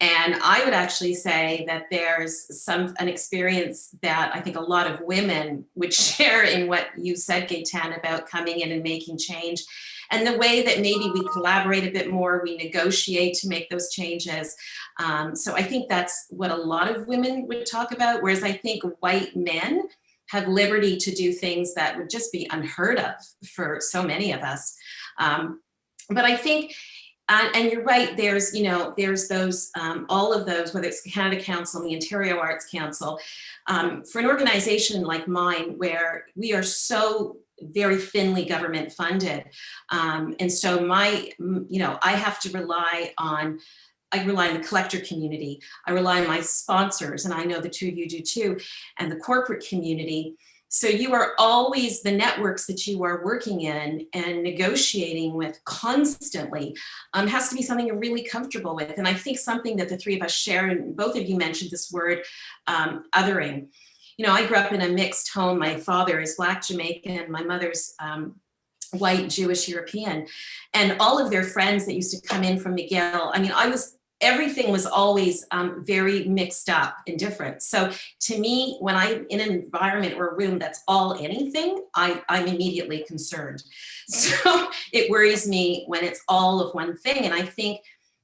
And I would actually say that there's an experience that I think a lot of women would share in what you said, Gaëtan, about coming in and making change, and the way that maybe we collaborate a bit more, we negotiate to make those changes. So I think that's what a lot of women would talk about, whereas I think white men have liberty to do things that would just be unheard of for so many of us. But I think, and you're right, there's those, all of those, whether it's the Canada Council and the Ontario Arts Council, for an organization like mine, where we are so very thinly government funded. And so I have to rely on the collector community. I rely on my sponsors, and I know the two of you do too, and the corporate community. So you are always, the networks that you are working in and negotiating with constantly has to be something you're really comfortable with. And I think something that the three of us share, and both of you mentioned this word, othering. I grew up in a mixed home. My father is Black Jamaican, my mother's white Jewish European, and all of their friends that used to come in from McGill, everything was always very mixed up and different. So to me, when I'm in an environment or a room that's all anything, I'm immediately concerned. So it worries me when it's all of one thing. And I think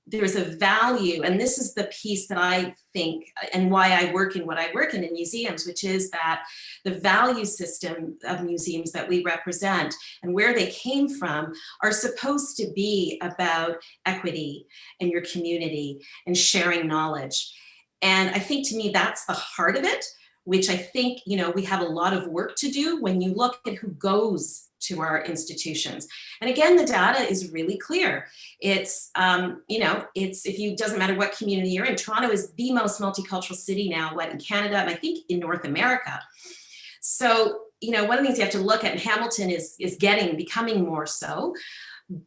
there's a value, and this is the piece that I think, and why I work in what I work in museums, which is that the value system of museums that we represent and where they came from are supposed to be about equity in your community and sharing knowledge. And I think, to me, that's the heart of it, which I think, we have a lot of work to do when you look at who goes to our institutions. And again, the data is really clear. It's, doesn't matter what community you're in, Toronto is the most multicultural city now, in Canada, and I think in North America. So, one of the things you have to look at, and Hamilton is becoming more so,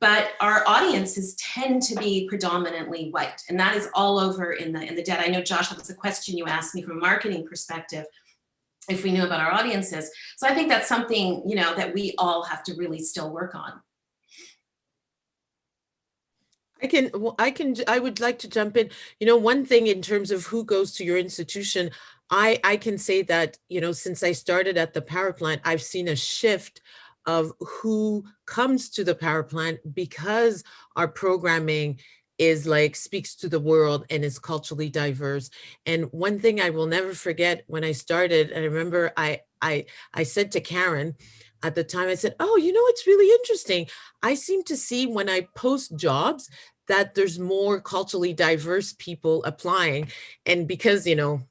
but our audiences tend to be predominantly white, and that is all over in the data. I know, Josh, that was a question you asked me from a marketing perspective, if we knew about our audiences. So I think that's something, that we all have to really still work on. I would like to jump in. One thing in terms of who goes to your institution, I can say that, since I started at the power plant, I've seen a shift of who comes to the power plant because our programming is speaks to the world and is culturally diverse. And one thing I will never forget, when I started, I remember I said to Karen at the time, I said, oh, it's really interesting. I seem to see when I post jobs that there's more culturally diverse people applying. And because, I'm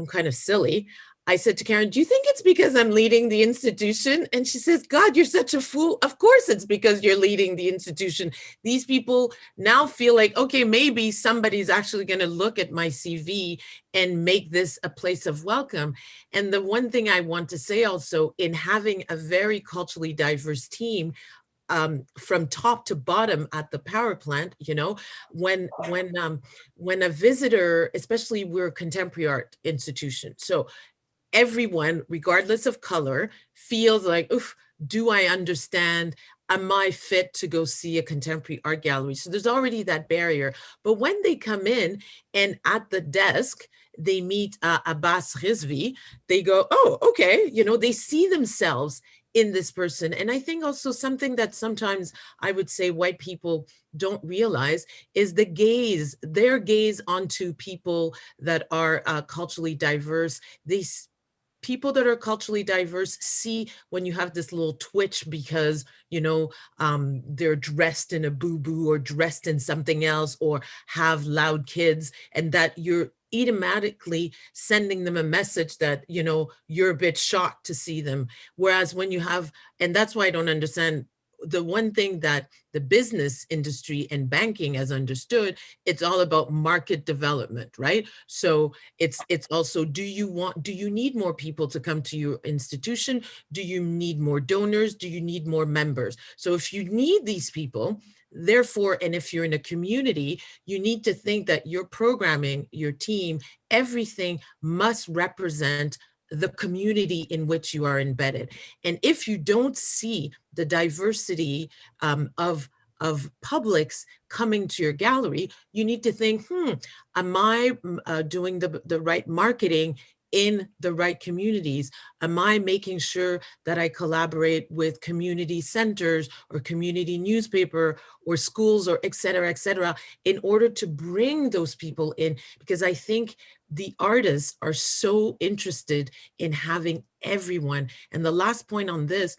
kind of silly, I said to Karen, do you think it's because I'm leading the institution? And she says, God, you're such a fool. Of course it's because you're leading the institution. These people now feel like, okay, maybe somebody's actually going to look at my CV and make this a place of welcome. And the one thing I want to say also, in having a very culturally diverse team, from top to bottom at the power plant, when a visitor, especially we're a contemporary art institution, so everyone, regardless of color, feels like, oof, do I understand? Am I fit to go see a contemporary art gallery? So there's already that barrier. But when they come in and at the desk, they meet Abbas Rizvi, they go, oh, okay, you know, they see themselves in this person. And I think also something that sometimes I would say white people don't realize is the gaze, their gaze onto people that are culturally diverse. People that are culturally diverse see when you have this little twitch because, you know, they're dressed in a boo-boo or dressed in something else or have loud kids, and that you're automatically sending them a message that, you know, you're a bit shocked to see them. Whereas when you have, and that's why I don't understand, the one thing that the business industry and banking has understood, it's all about market development, right? So it's also, do you need more people to come to your institution? Do you need more donors? Do you need more members? So if you need these people, therefore, and if you're in a community, you need to think that your programming, your team, everything must represent the community in which you are embedded. And if you don't see the diversity of publics coming to your gallery, you need to think, am I doing the right marketing in the right communities? Am I making sure that I collaborate with community centers or community newspaper or schools or et cetera, in order to bring those people in? Because I think the artists are so interested in having everyone. And the last point on this,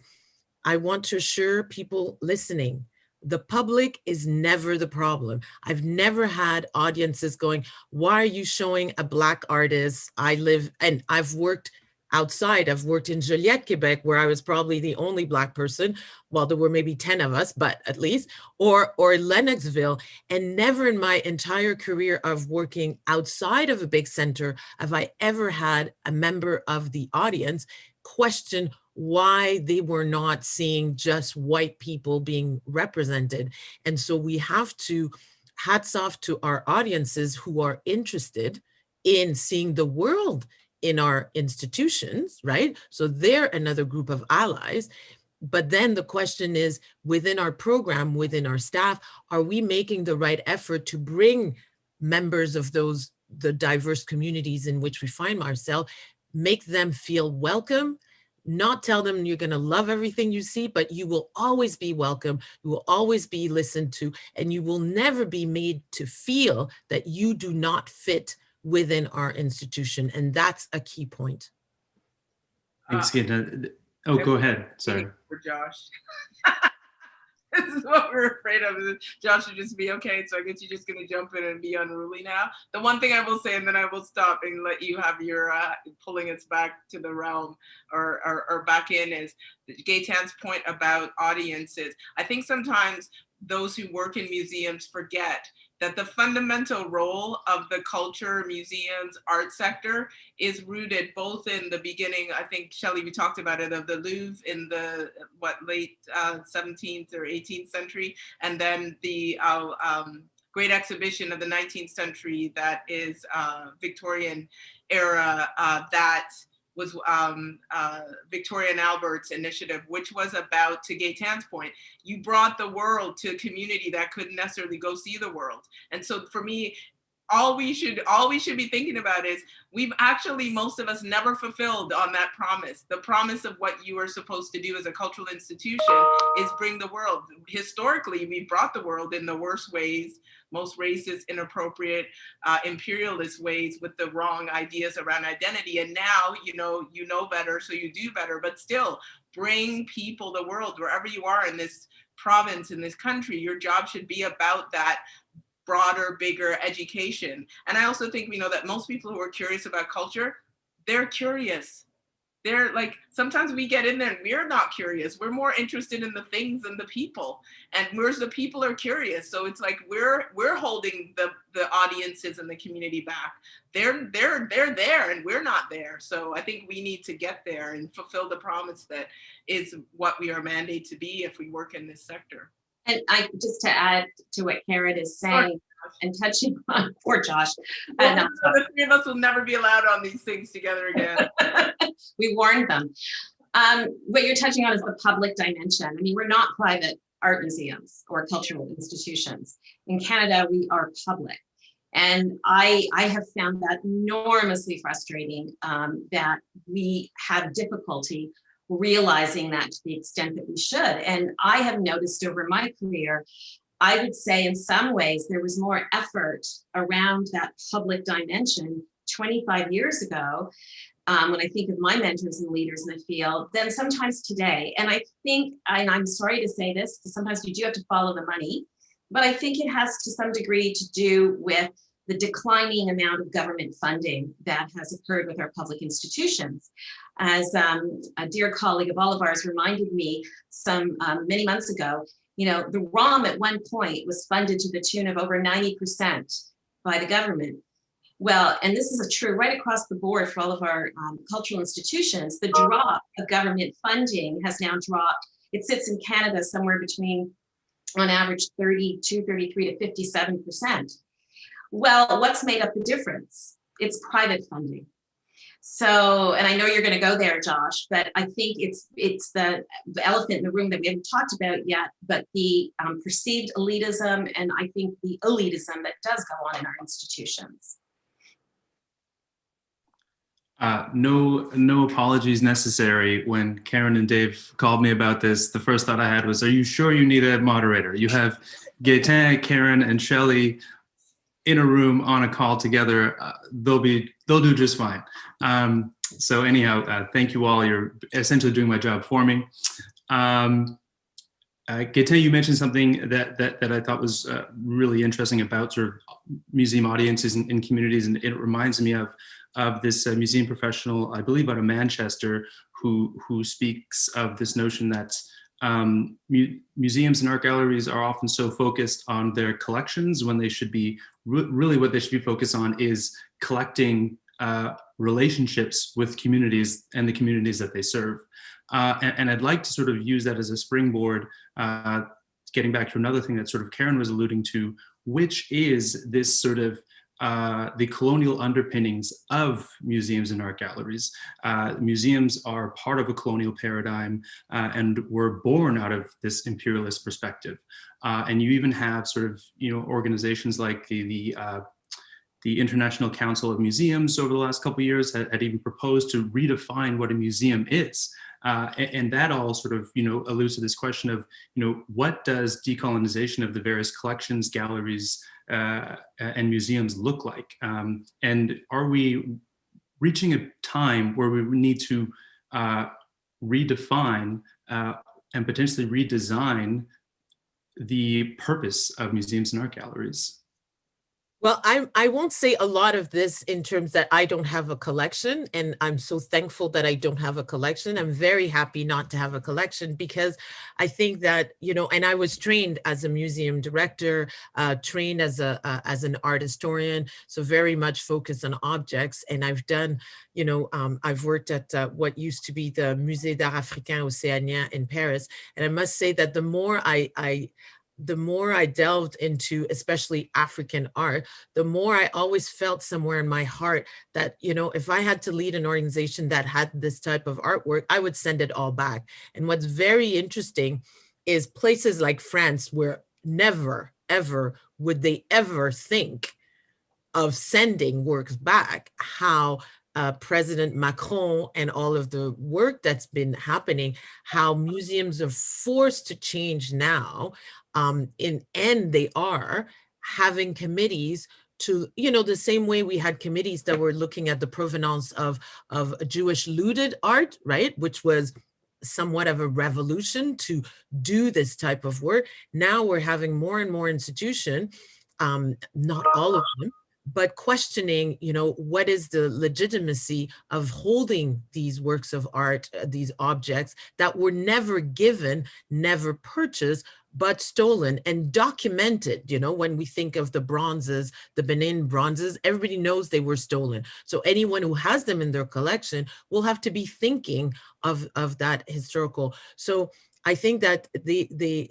I want to assure people listening, the public is never the problem. I've never had audiences going, why are you showing a Black artist? I've worked outside. I've worked in Joliette, Quebec, where I was probably the only Black person. Well, there were maybe 10 of us, but at least, or Lennoxville. And never in my entire career of working outside of a big center have I ever had a member of the audience question why they were not seeing just white people being represented. And so we have to, hats off to our audiences who are interested in seeing the world in our institutions, right? So they're another group of allies. But then the question is, within our program, within our staff, are we making the right effort to bring members of the diverse communities in which we find ourselves, make them feel welcome, not tell them you're going to love everything you see, but you will always be welcome, you will always be listened to, and you will never be made to feel that you do not fit within our institution. And that's a key point. Thanks, Gina. Oh, go ahead. Sorry. For Josh. This is what we're afraid of. Josh should just be okay. So I guess you're just going to jump in and be unruly now. The one thing I will say, and then I will stop and let you have your pulling us back to the realm or back in, is Gaetan's point about audiences. I think sometimes those who work in museums forget that the fundamental role of the culture, museums, art sector is rooted both in the beginning, I think, Shelley, we talked about it, of the Louvre in the, late 17th or 18th century, and then the Great Exhibition of the 19th century that is Victorian era, that was Victoria and Albert's initiative, which was about, to Gaetan's point, you brought the world to a community that couldn't necessarily go see the world. And so for me, all we should be thinking about is we've actually, most of us, never fulfilled on that promise. The promise of what you are supposed to do as a cultural institution is bring the world. Historically, we brought the world in the worst ways, most racist, inappropriate, imperialist ways with the wrong ideas around identity. And now, you know better, so you do better, but still bring people the world wherever you are in this province, in this country. Your job should be about that broader, bigger education. And I also think we know that most people who are curious about culture, they're curious. They're like, sometimes we get in there and we're not curious. We're more interested in the things than the people. And whereas the people are curious. So it's like we're holding the audiences and the community back. They're there and we're not there. So I think we need to get there and fulfill the promise that is what we are mandated to be if we work in this sector. And just to add to what Karen is saying, and touching on poor Josh. Well, the three of us will never be allowed on these things together again. We warned them. What you're touching on is the public dimension. I mean, we're not private art museums or cultural institutions. In Canada, we are public. And I have found that enormously frustrating, that we have difficulty realizing that to the extent that we should. And I have noticed over my career, I would say in some ways there was more effort around that public dimension 25 years ago, when I think of my mentors and leaders in the field, than sometimes today. And I think, and I'm sorry to say this, because sometimes you do have to follow the money, but I think it has to some degree to do with the declining amount of government funding that has occurred with our public institutions. As a dear colleague of all of ours reminded me many months ago, you know, the ROM at one point was funded to the tune of over 90% by the government. Well, and this is true right across the board for all of our cultural institutions. The drop of government funding has now dropped. It sits in Canada somewhere between, on average, 32, 33 to 57%. Well, what's made up the difference? It's private funding. So, and I know you're going to go there, Josh, but I think it's the elephant in the room that we haven't talked about yet, but the perceived elitism, and I think the elitism that does go on in our institutions. No apologies necessary. When Karen and Dave called me about this, the first thought I had was, are you sure you need a moderator? You have Gaetan, Karen, and Shelley in a room on a call together. They'll do just fine. So anyhow, thank you all. You're essentially doing my job for me. Gaetan, you mentioned something that I thought was really interesting about sort of museum audiences and communities, and it reminds me of this museum professional, I believe out of Manchester, who speaks of this notion that museums and art galleries are often so focused on their collections when they should be, really what they should be focused on is collecting relationships with communities and the communities that they serve. And I'd like to sort of use that as a springboard, getting back to another thing that sort of Karen was alluding to, which is this sort of the colonial underpinnings of museums and art galleries. Museums are part of a colonial paradigm and were born out of this imperialist perspective. And you even have sort of, you know, organizations like the International Council of Museums over the last couple of years had even proposed to redefine what a museum is. And that all sort of, you know, alludes to this question of, you know, what does decolonization of the various collections, galleries, and museums look like? And are we reaching a time where we need to redefine and potentially redesign the purpose of museums and art galleries? Well, I won't say a lot of this in terms that I don't have a collection, and I'm so thankful that I don't have a collection. I'm very happy not to have a collection, because I think that, you know, and I was trained as a museum director, trained as an art historian, so very much focused on objects. And I've done, you know, I've worked at what used to be the Musée d'Art Africain Océanien in Paris, and I must say that the more I delved into especially African art, the more I always felt somewhere in my heart that, you know, if I had to lead an organization that had this type of artwork, I would send it all back. And what's very interesting is places like France, where never, ever would they ever think of sending works back, how President Macron and all of the work that's been happening, how museums are forced to change now, and they are having committees to, you know, the same way we had committees that were looking at the provenance of Jewish looted art, right, which was somewhat of a revolution to do this type of work. Now we're having more and more institutions, not all of them, but questioning, you know, what is the legitimacy of holding these works of art, these objects that were never given, never purchased, but stolen and documented. You know, when we think of the bronzes, the Benin bronzes, everybody knows they were stolen. So anyone who has them in their collection will have to be thinking of that historical. So I think that they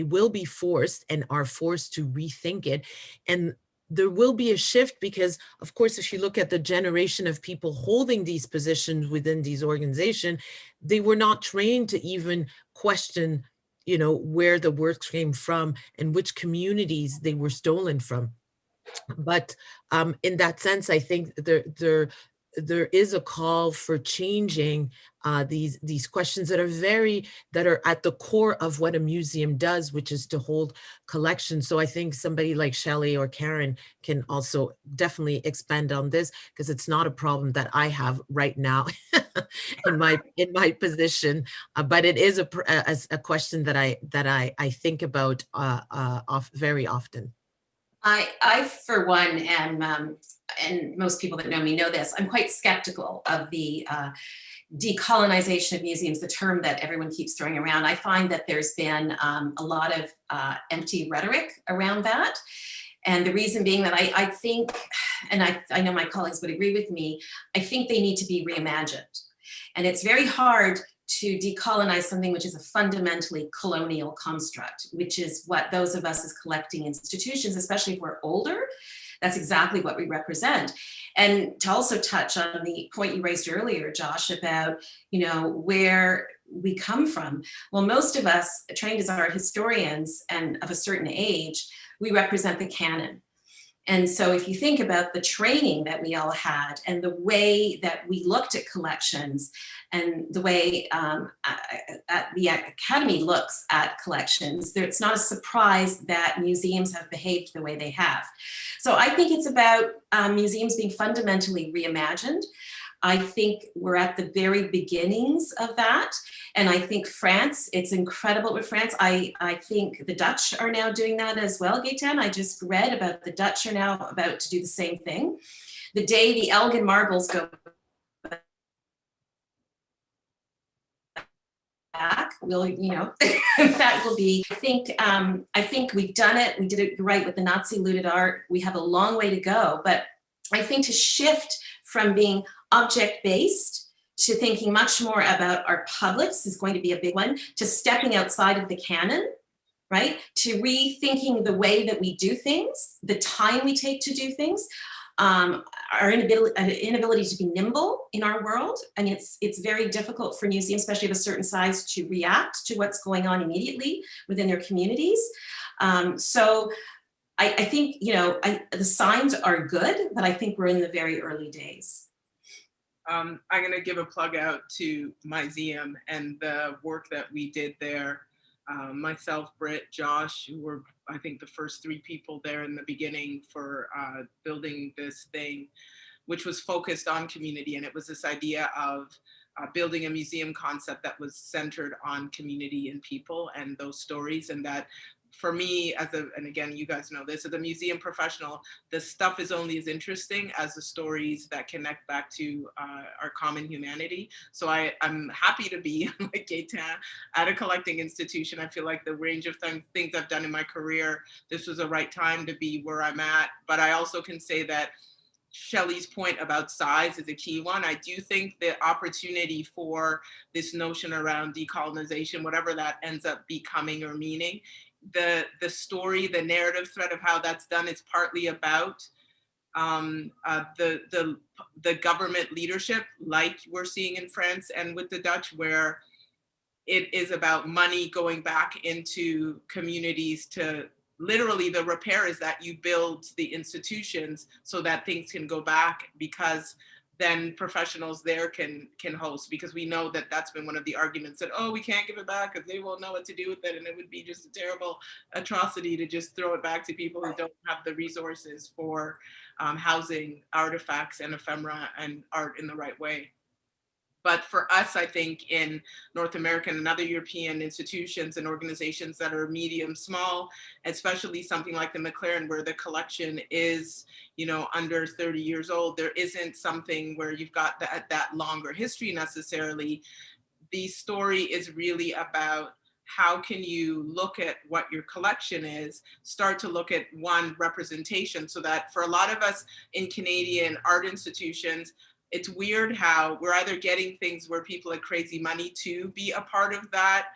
will be forced and are forced to rethink it. And there will be a shift because, of course, if you look at the generation of people holding these positions within these organizations, they were not trained to even question, you know, where the works came from and which communities they were stolen from. But in that sense, I think there is a call for changing these questions that are at the core of what a museum does, which is to hold collections. So I think somebody like Shelley or Karen can also definitely expand on this, because it's not a problem that I have right now in my position, but it is a question that I think about very often. I for one am, and most people that know me know this, I'm quite skeptical of the decolonization of museums, the term that everyone keeps throwing around. I find that there's been a lot of empty rhetoric around that. And the reason being that I think, and I know my colleagues would agree with me, I think they need to be reimagined. And it's very hard to decolonize something which is a fundamentally colonial construct, which is what those of us as collecting institutions, especially if we're older, that's exactly what we represent. And to also touch on the point you raised earlier, Josh, about, you know, where we come from. Well, most of us trained as art historians and of a certain age, we represent the canon. And so if you think about the training that we all had and the way that we looked at collections and the way the Academy looks at collections, it's not a surprise that museums have behaved the way they have. So I think it's about museums being fundamentally reimagined. I think we're at the very beginnings of that. And I think France, it's incredible with France. I think the Dutch are now doing that as well, Gaetan. I just read about the Dutch are now about to do the same thing. The day the Elgin marbles go back, we'll, you know, that will be, I think we've done it. We did it right with the Nazi looted art. We have a long way to go, but I think to shift from being object-based to thinking much more about our publics is going to be a big one, to stepping outside of the canon, right? To rethinking the way that we do things, the time we take to do things, our inability to be nimble in our world. I mean, it's very difficult for museums, especially of a certain size, to react to what's going on immediately within their communities. So I think, you know, the signs are good, but I think we're in the very early days. I'm going to give a plug out to Museum and the work that we did there. Myself, Britt, Josh, who were, I think, the first 3 people there in the beginning for building this thing, which was focused on community. And it was this idea of building a museum concept that was centered on community and people and those stories. And that, for me, and again, you guys know this, as a museum professional, the stuff is only as interesting as the stories that connect back to our common humanity. So I'm happy to be, like Gaetan, at a collecting institution. I feel like the range of things I've done in my career, this was the right time to be where I'm at. But I also can say that Shelley's point about size is a key one. I do think the opportunity for this notion around decolonization, whatever that ends up becoming or meaning, the story, the narrative thread of how that's done is partly about the government leadership, like we're seeing in France and with the Dutch, where it is about money going back into communities to literally, the repair is that you build the institutions so that things can go back, because then professionals there can host, because we know that that's been one of the arguments that, oh, we can't give it back because they won't know what to do with it. And it would be just a terrible atrocity to just throw it back to people who don't have the resources for housing artifacts and ephemera and art in the right way. But for us, I think in North America and other European institutions and organizations that are medium small, especially something like the McLaren, where the collection is, you know, under 30 years old, there isn't something where you've got that longer history necessarily. The story is really about how can you look at what your collection is, start to look at one representation, so that for a lot of us in Canadian art institutions, it's weird how we're either getting things where people had crazy money to be a part of that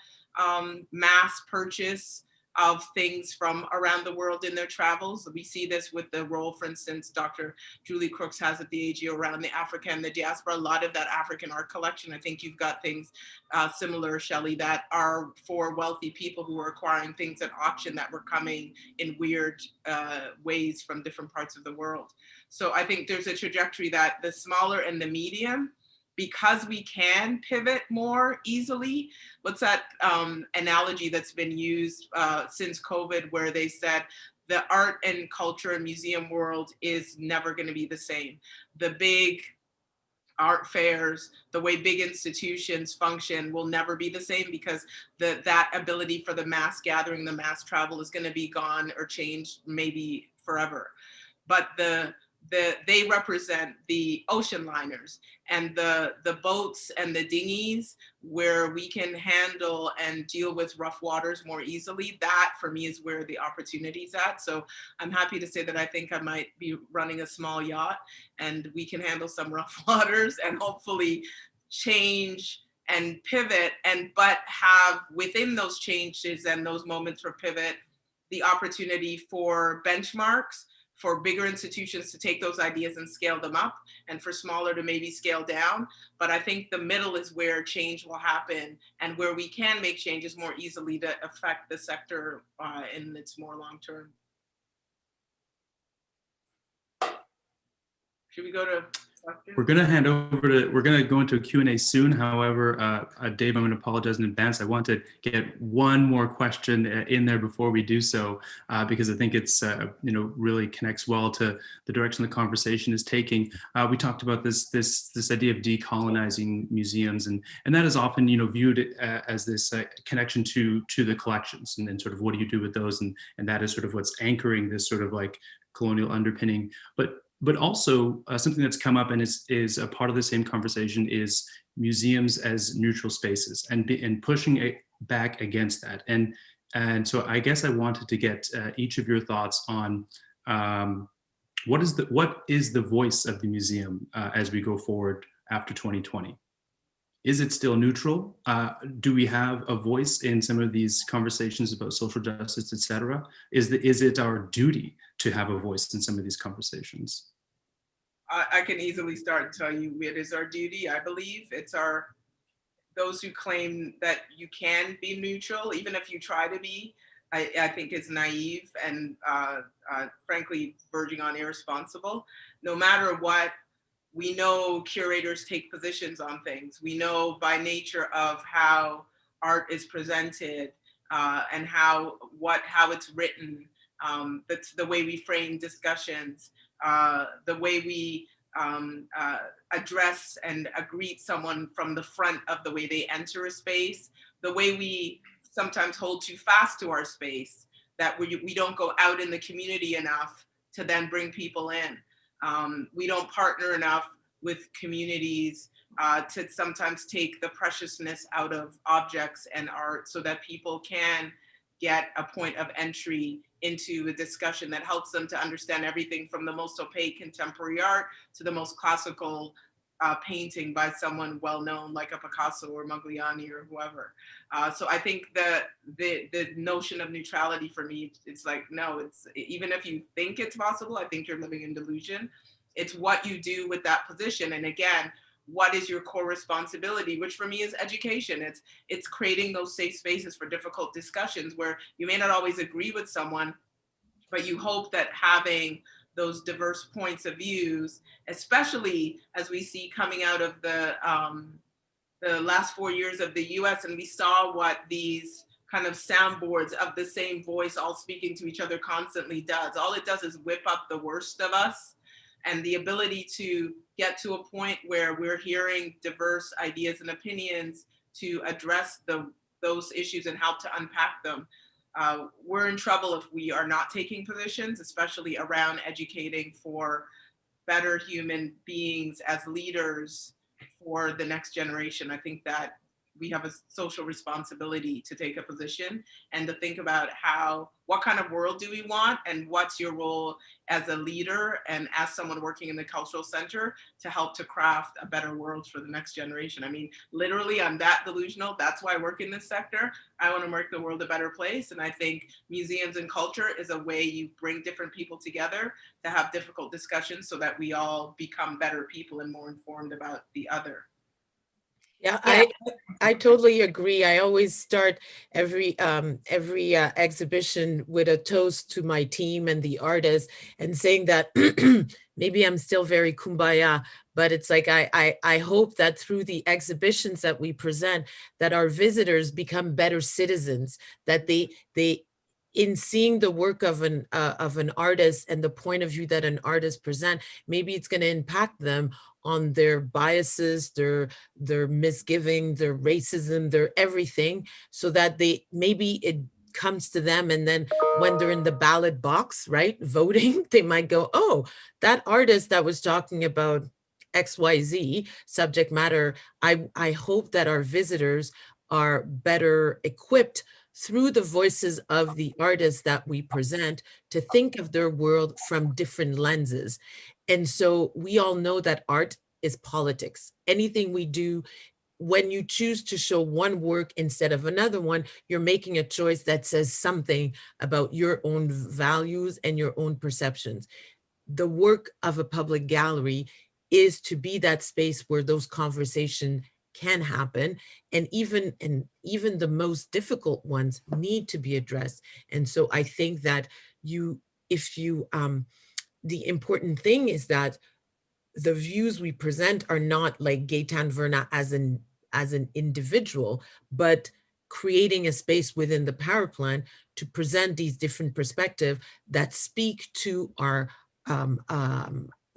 mass purchase of things from around the world in their travels. We see this with the role, for instance, Dr. Julie Crooks has at the AGO around the Africa and the diaspora. A lot of that African art collection, I think you've got things similar, Shelley, that are for wealthy people who are acquiring things at auction that were coming in weird ways from different parts of the world. So I think there's a trajectory that the smaller and the medium, because we can pivot more easily. What's that analogy that's been used since COVID, where they said the art and culture and museum world is never going to be the same. The big art fairs, the way big institutions function will never be the same, because that ability for the mass gathering, the mass travel is going to be gone or changed maybe forever. But they represent the ocean liners and the boats and the dinghies where we can handle and deal with rough waters more easily. That for me is where the opportunity's at. So I'm happy to say that I think I might be running a small yacht and we can handle some rough waters and hopefully change and pivot, but have within those changes and those moments for pivot, the opportunity for benchmarks, for bigger institutions to take those ideas and scale them up, and for smaller to maybe scale down. But I think the middle is where change will happen and where we can make changes more easily to affect the sector in its more long term. Should we go to questions? We're going to go into a Q&A soon. However, Dave, I'm going to apologize in advance. I want to get one more question in there before we do so, because I think it's, really connects well to the direction the conversation is taking. We talked about this idea of decolonizing museums, and that is often, viewed as this connection to the collections, and then sort of what do you do with those, and that is sort of what's anchoring this sort of like colonial underpinning. But also something that's come up and is a part of the same conversation is museums as neutral spaces, and pushing it back against that. And so I guess I wanted to get each of your thoughts on what is the voice of the museum as we go forward after 2020? Is it still neutral? Do we have a voice in some of these conversations about social justice, et cetera? Is it our duty to have a voice in some of these conversations? I can easily start and tell you it is our duty. I believe it's those who claim that you can be neutral, even if you try to be, I think is naive and frankly verging on irresponsible. No matter what, we know curators take positions on things. We know by nature of how art is presented and how it's written, that's the way we frame discussions, the way we address and greet someone from the front of the way they enter a space, the way we sometimes hold too fast to our space, that we don't go out in the community enough to then bring people in. We don't partner enough with communities to sometimes take the preciousness out of objects and art so that people can get a point of entry into a discussion that helps them to understand everything from the most opaque contemporary art to the most classical painting by someone well-known like a Picasso or Modigliani or whoever. So I think the notion of neutrality for me, it's like, no, it's even if you think it's possible, I think you're living in delusion. It's what you do with that position. And again, what is your core responsibility, which for me is education. It's creating those safe spaces for difficult discussions where you may not always agree with someone, but you hope that having those diverse points of views, especially as we see coming out of the last 4 years of the US, and we saw what these kind of soundboards of the same voice all speaking to each other constantly does. All it does is whip up the worst of us. And the ability to get to a point where we're hearing diverse ideas and opinions to address those issues and help to unpack them. We're in trouble if we are not taking positions, especially around educating for better human beings as leaders for the next generation. I think that we have a social responsibility to take a position and to think about what kind of world do we want, and what's your role as a leader and as someone working in the cultural center to help to craft a better world for the next generation. I mean, literally, I'm that delusional. That's why I work in this sector. I want to make the world a better place. And I think museums and culture is a way you bring different people together to have difficult discussions so that we all become better people and more informed about the other. Yeah, I totally agree. I always start every exhibition with a toast to my team and the artists, and saying that maybe I'm still very kumbaya, but it's like I hope that through the exhibitions that we present, that our visitors become better citizens, that they in seeing the work of an artist and the point of view that an artist present, maybe it's going to impact them on their biases, their misgiving, their racism, their everything, so that maybe it comes to them, and then when they're in the ballot box, right, voting, they might go, oh, that artist that was talking about XYZ subject matter, I hope that our visitors are better equipped through the voices of the artists that we present to think of their world from different lenses. And so we all know that art is politics. Anything we do, when you choose to show one work instead of another one, you're making a choice that says something about your own values and your own perceptions. The work of a public gallery is to be that space where those conversations can happen, and even the most difficult ones need to be addressed. And so I think that the important thing is that the views we present are not like Gaetan Verna as an individual, but creating a space within the power plant to present these different perspectives that speak to our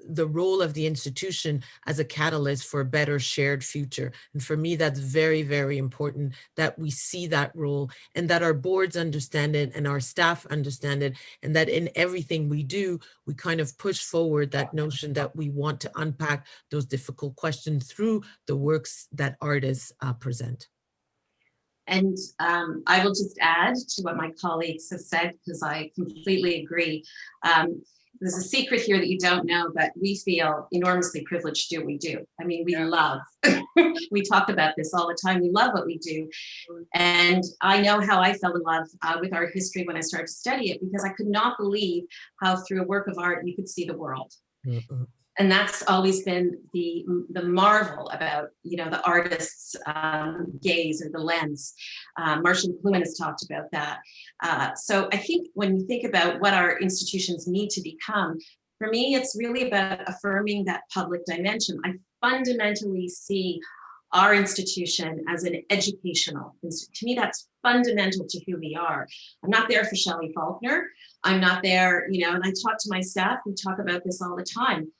the role of the institution as a catalyst for a better shared future. And for me, that's very, very important that we see that role, and that our boards understand it and our staff understand it, and that in everything we do, we kind of push forward that notion that we want to unpack those difficult questions through the works that artists present. And I will just add to what my colleagues have said, because I completely agree. There's a secret here that you don't know, but we feel enormously privileged to do what we do. I mean, we love, we talk about this all the time. We love what we do. And I know how I fell in love with art history when I started to study it, because I could not believe how through a work of art you could see the world. Mm-hmm. And that's always been the marvel about, the artist's gaze or the lens. Marshall McLuhan has talked about that. So I think when you think about what our institutions need to become, for me, it's really about affirming that public dimension. I fundamentally see our institution as an educational institution. To me, that's fundamental to who we are. I'm not there for Shelley Faulkner. I'm not there, and I talk to my staff, we talk about this all the time.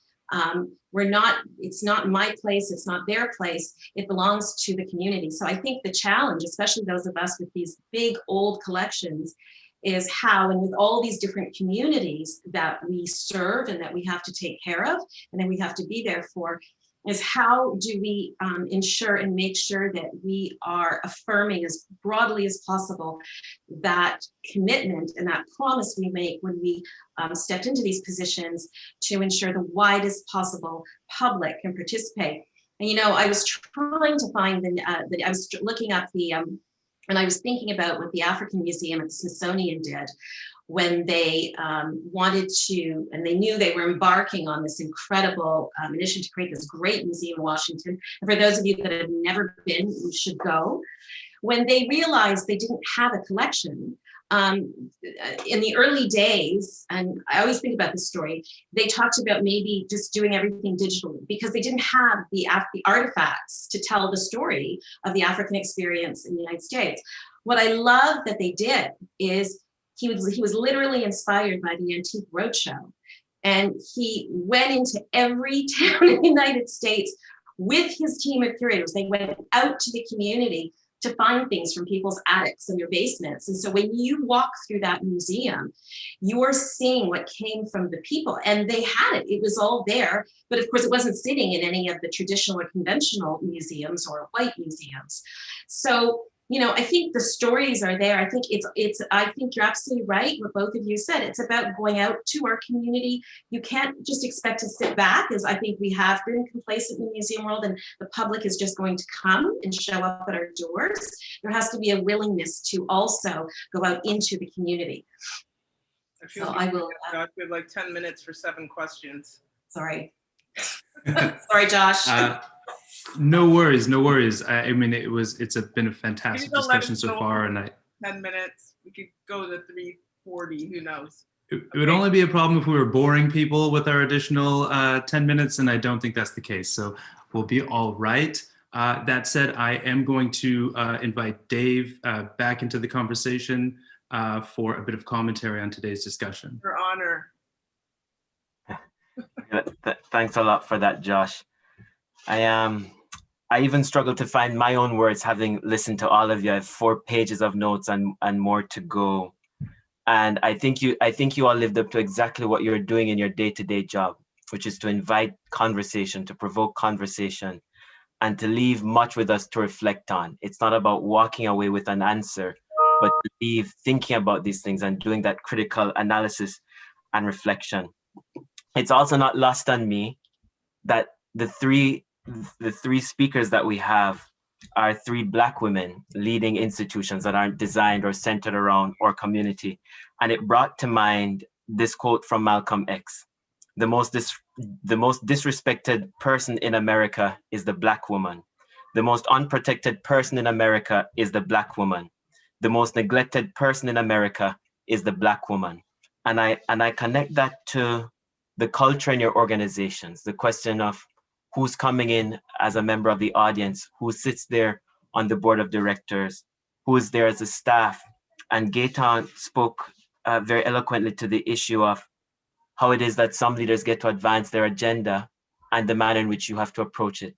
It's not my place, it's not their place, it belongs to the community. So I think the challenge, especially those of us with these big old collections, is how, and with all these different communities that we serve and that we have to take care of, and then we have to be there for, is how do we ensure and make sure that we are affirming as broadly as possible that commitment and that promise we make when we stepped into these positions, to ensure the widest possible public can participate. And I was trying to find I was looking up and I was thinking about what the African Museum at the Smithsonian did when they wanted to, and they knew they were embarking on this incredible mission to create this great museum in Washington. And for those of you that have never been, you should go. When they realized they didn't have a collection, in the early days, and I always think about this story, they talked about maybe just doing everything digitally because they didn't have the artifacts to tell the story of the African experience in the United States. What I love that they did is he was literally inspired by the Antique Roadshow, and he went into every town in the United States with his team of curators. They went out to the community to find things from people's attics and their basements. And so when you walk through that museum, you're seeing what came from the people, and they had it. It was all there, but of course it wasn't sitting in any of the traditional or conventional museums or white museums. So, you know, I think the stories are there. I think I think you're absolutely right, what both of you said. It's about going out to our community. You can't just expect to sit back, as I think we have been complacent in the museum world, and the public is just going to come and show up at our doors. There has to be a willingness to also go out into the community. I will. I feel like 10 minutes for 7 questions. Sorry. Sorry, Josh. No worries, no worries. I mean, it's been a fantastic discussion so far, and 10 minutes. We could go to 3:40. Who knows? It would only be a problem if we were boring people with our additional 10 minutes, and I don't think that's the case. So we'll be all right. That said, I am going to invite Dave back into the conversation for a bit of commentary on today's discussion. Your honor. Thanks a lot for that, Josh. I even struggled to find my own words, having listened to all of you. I have 4 pages of notes and more to go. And I think you all lived up to exactly what you're doing in your day-to-day job, which is to invite conversation, to provoke conversation, and to leave much with us to reflect on. It's not about walking away with an answer, but to leave thinking about these things and doing that critical analysis and reflection. It's also not lost on me that the three speakers that we have are 3 Black women leading institutions that aren't designed or centered around our community. And it brought to mind this quote from Malcolm X: the most disrespected person in America is the Black woman. The most unprotected person in America is the Black woman. The most neglected person in America is the Black woman. And I connect that to the culture in your organizations, the question of who's coming in as a member of the audience, who sits there on the board of directors, who is there as a staff. And Gaetan spoke very eloquently to the issue of how it is that some leaders get to advance their agenda and the manner in which you have to approach it,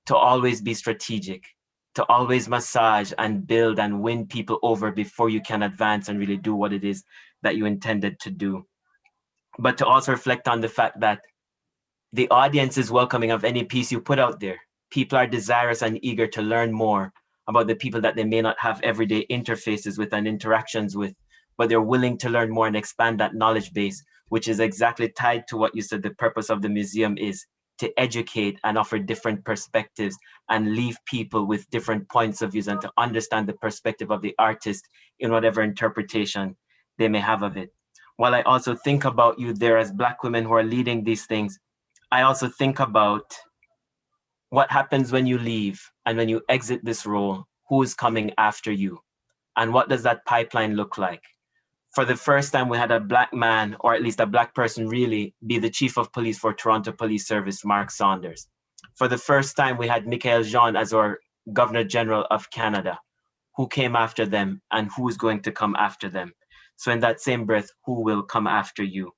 to always be strategic, to always massage and build and win people over before you can advance and really do what it is that you intended to do. But to also reflect on the fact that the audience is welcoming of any piece you put out there. People are desirous and eager to learn more about the people that they may not have everyday interfaces with and interactions with, but they're willing to learn more and expand that knowledge base, which is exactly tied to what you said the purpose of the museum is: to educate and offer different perspectives and leave people with different points of views and to understand the perspective of the artist in whatever interpretation they may have of it. While I also think about you there as Black women who are leading these things, I also think about what happens when you leave and when you exit this role, who is coming after you? And what does that pipeline look like? For the first time, we had a Black man, or at least a Black person really, be the chief of police for Toronto Police Service, Mark Saunders. For the first time, we had Michael Jean as our Governor General of Canada. Who came after them and who is going to come after them? So in that same breath, who will come after you?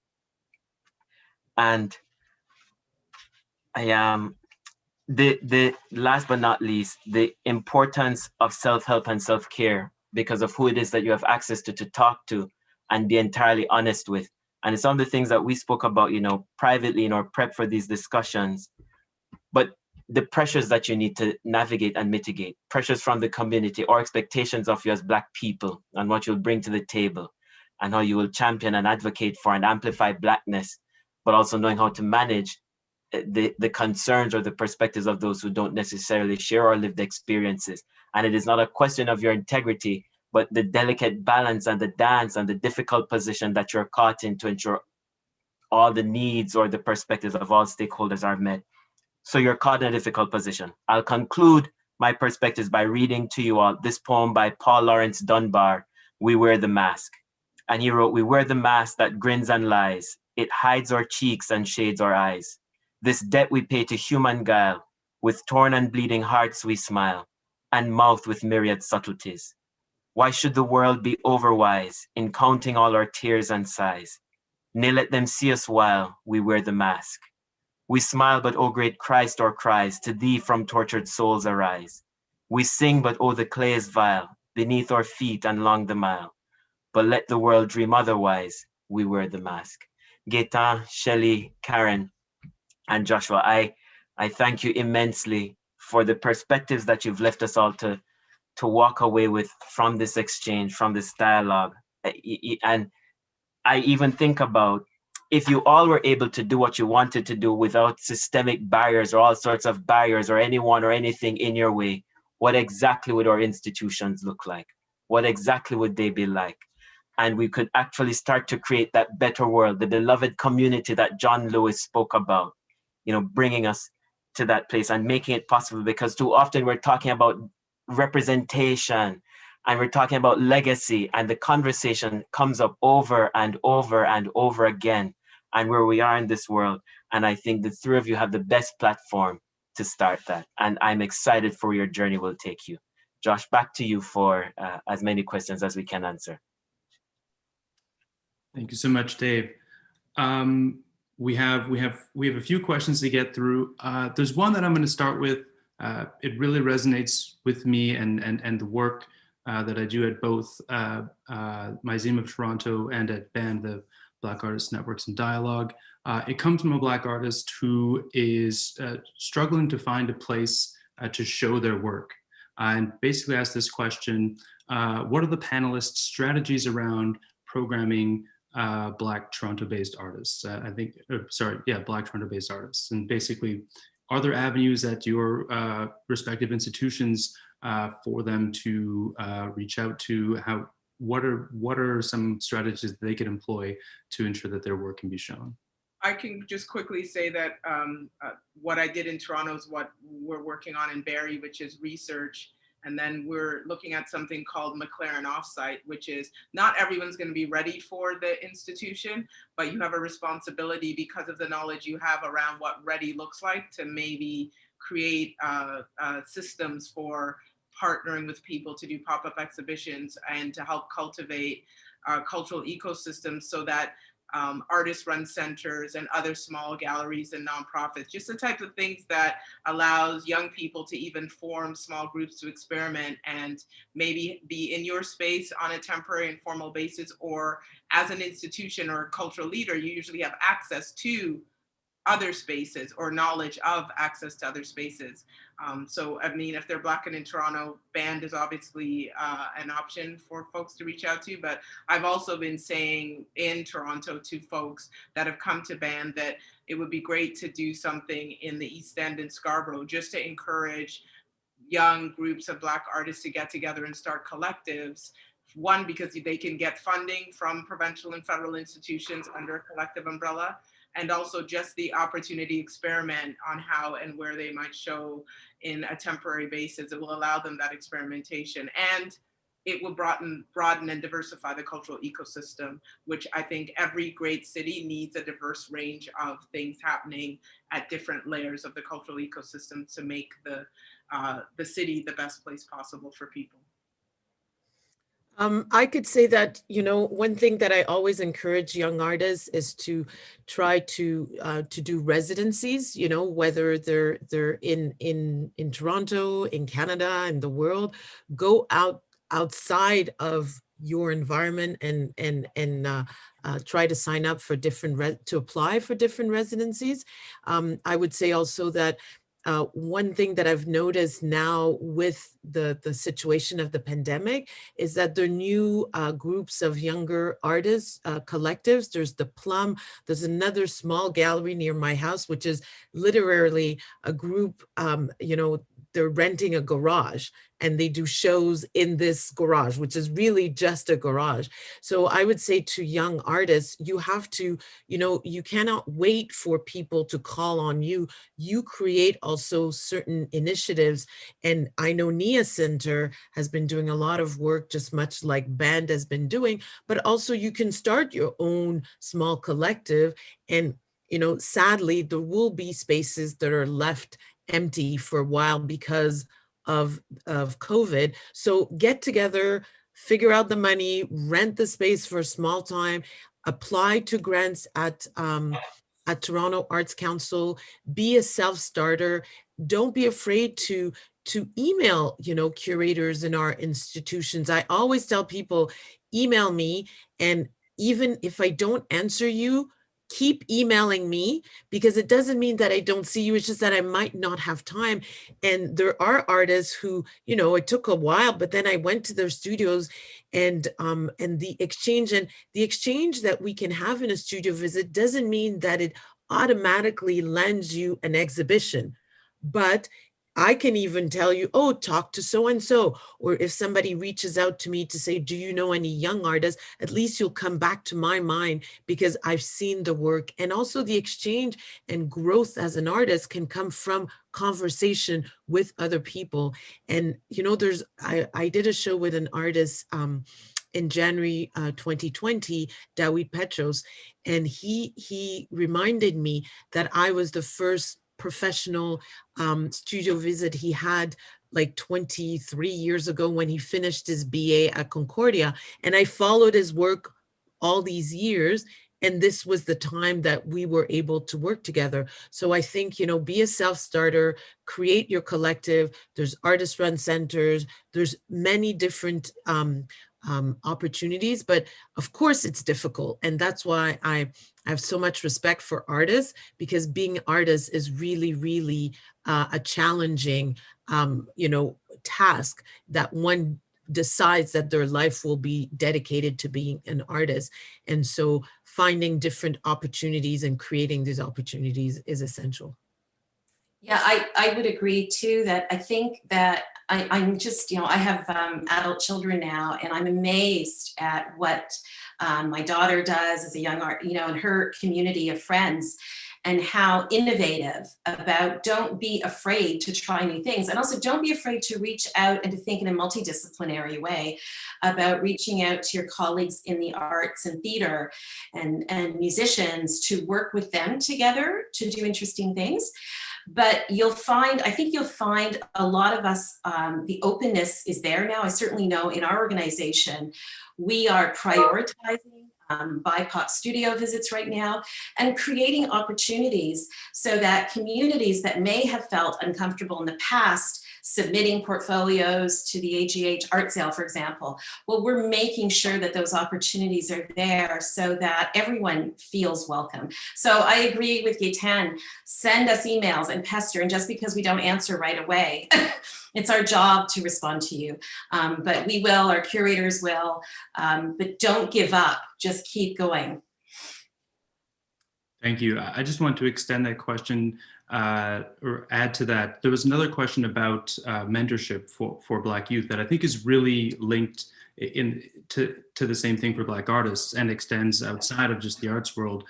And the last but not least, the importance of self-help and self-care because of who it is that you have access to talk to and be entirely honest with. And it's some of the things that we spoke about, privately in our prep for these discussions, but the pressures that you need to navigate and mitigate, pressures from the community or expectations of you as Black people and what you'll bring to the table and how you will champion and advocate for and amplify Blackness, but also knowing how to manage the concerns or the perspectives of those who don't necessarily share our lived experiences. And it is not a question of your integrity, but the delicate balance and the dance and the difficult position that you're caught in to ensure all the needs or the perspectives of all stakeholders are met. So you're caught in a difficult position. I'll conclude my perspectives by reading to you all this poem by Paul Laurence Dunbar, We Wear the Mask. And he wrote, "We wear the mask that grins and lies. It hides our cheeks and shades our eyes. This debt we pay to human guile. With torn and bleeding hearts we smile, and mouth with myriad subtleties. Why should the world be overwise in counting all our tears and sighs? Nay, let them see us while we wear the mask. We smile, but O great Christ, our cries to thee from tortured souls arise. We sing, but oh, the clay is vile, beneath our feet and along the mile. But let the world dream otherwise, we wear the mask. Gaetan, Shelley, Karen, and Joshua, I thank you immensely for the perspectives that you've left us all to walk away with from this exchange, from this dialogue. And I even think about, if you all were able to do what you wanted to do without systemic barriers or all sorts of barriers or anyone or anything in your way, what exactly would our institutions look like? What exactly would they be like? And we could actually start to create that better world, the beloved community that John Lewis spoke about, bringing us to that place and making it possible, because too often we're talking about representation and we're talking about legacy, and the conversation comes up over and over and over again, and where we are in this world. And I think the three of you have the best platform to start that. And I'm excited for where your journey will take you. Josh, back to you for as many questions as we can answer. Thank you so much, Dave. We have a few questions to get through. There's one that I'm going to start with. It really resonates with me and the work that I do at both Museum of Toronto and at BAND, the Black Artists Networks and Dialogue. It comes from a Black artist who is struggling to find a place to show their work. And basically asked this question: what are the panelists' strategies around programming Black Toronto-based artists? Black Toronto-based artists. And basically, are there avenues at your respective institutions for them to reach out to? What are some strategies that they could employ to ensure that their work can be shown? I can just quickly say that what I did in Toronto is what we're working on in Barrie, which is research. And then we're looking at something called McLaren Offsite, which is not everyone's going to be ready for the institution, but you have a responsibility, because of the knowledge you have around what ready looks like, to maybe create systems for partnering with people to do pop-up exhibitions and to help cultivate cultural ecosystems, so that artist-run centers and other small galleries and nonprofits, just the type of things that allows young people to even form small groups to experiment and maybe be in your space on a temporary and formal basis, or as an institution or a cultural leader, you usually have access to other spaces or knowledge of access to other spaces. So, I mean, if they're Black and in Toronto, BAND is obviously an option for folks to reach out to. But I've also been saying in Toronto to folks that have come to BAND that it would be great to do something in the East End and Scarborough, just to encourage young groups of Black artists to get together and start collectives. One, because they can get funding from provincial and federal institutions under a collective umbrella, and also just the opportunity to experiment on how and where they might show in a temporary basis. It will allow them that experimentation, and it will broaden and diversify the cultural ecosystem, which I think every great city needs a diverse range of things happening at different layers of the cultural ecosystem to make the city the best place possible for people. I could say that, one thing that I always encourage young artists is to try to do residencies, whether they're in Toronto, in Canada, in the world. Go outside of your environment and try to sign up for to apply for different residencies. I would say also that one thing that I've noticed now with the situation of the pandemic is that there are new groups of younger artists, collectives. There's the Plum. There's another small gallery near my house, which is literally a group, they're renting a garage and they do shows in this garage, which is really just a garage. So I would say to young artists, you have to, you cannot wait for people to call on you. You create also certain initiatives. And I know NIA Center has been doing a lot of work, just much like BAND has been doing, but also you can start your own small collective. And, sadly, there will be spaces that are left empty for a while because of COVID. So get together, figure out the money, rent the space for a small time, apply to grants at Toronto Arts Council, be a self-starter. Don't be afraid to, to email, curators in our institutions. I always tell people, email me, and even if I don't answer you, keep emailing me, because it doesn't mean that I don't see you. It's just that I might not have time. And there are artists who, it took a while, but then I went to their studios, and the exchange that we can have in a studio visit doesn't mean that it automatically lends you an exhibition. But I can even tell you, oh, talk to so-and-so. Or if somebody reaches out to me to say, do you know any young artists? At least you'll come back to my mind because I've seen the work. And also the exchange and growth as an artist can come from conversation with other people. And, I did a show with an artist in January 2020, David Petros, and he reminded me that I was the first professional studio visit he had like 23 years ago when he finished his BA at Concordia. And I followed his work all these years. And this was the time that we were able to work together. So I think, be a self-starter, create your collective. There's artist-run centers. There's many different opportunities, but of course it's difficult. And that's why I have so much respect for artists, because being artists is really, really a challenging, task that one decides that their life will be dedicated to being an artist. And so finding different opportunities and creating these opportunities is essential. Yeah, I would agree too, that I think that I'm just, I have adult children now, and I'm amazed at what my daughter does as a young art, in her community of friends, and how innovative about, don't be afraid to try new things. And also don't be afraid to reach out and to think in a multidisciplinary way about reaching out to your colleagues in the arts and theater and musicians to work with them together to do interesting things. But I think you'll find a lot of us, the openness is there now. I certainly know in our organization, we are prioritizing BIPOC studio visits right now and creating opportunities so that communities that may have felt uncomfortable in the past submitting portfolios to the AGH art sale, for example. Well, we're making sure that those opportunities are there so that everyone feels welcome. So I agree with Gaëtan, send us emails and pester, and just because we don't answer right away, it's our job to respond to you. But we will, our curators will, but don't give up, just keep going. Thank you. I just want to extend that question or add to that. There was another question about mentorship for Black youth that I think is really linked to the same thing for Black artists and extends outside of just the arts world,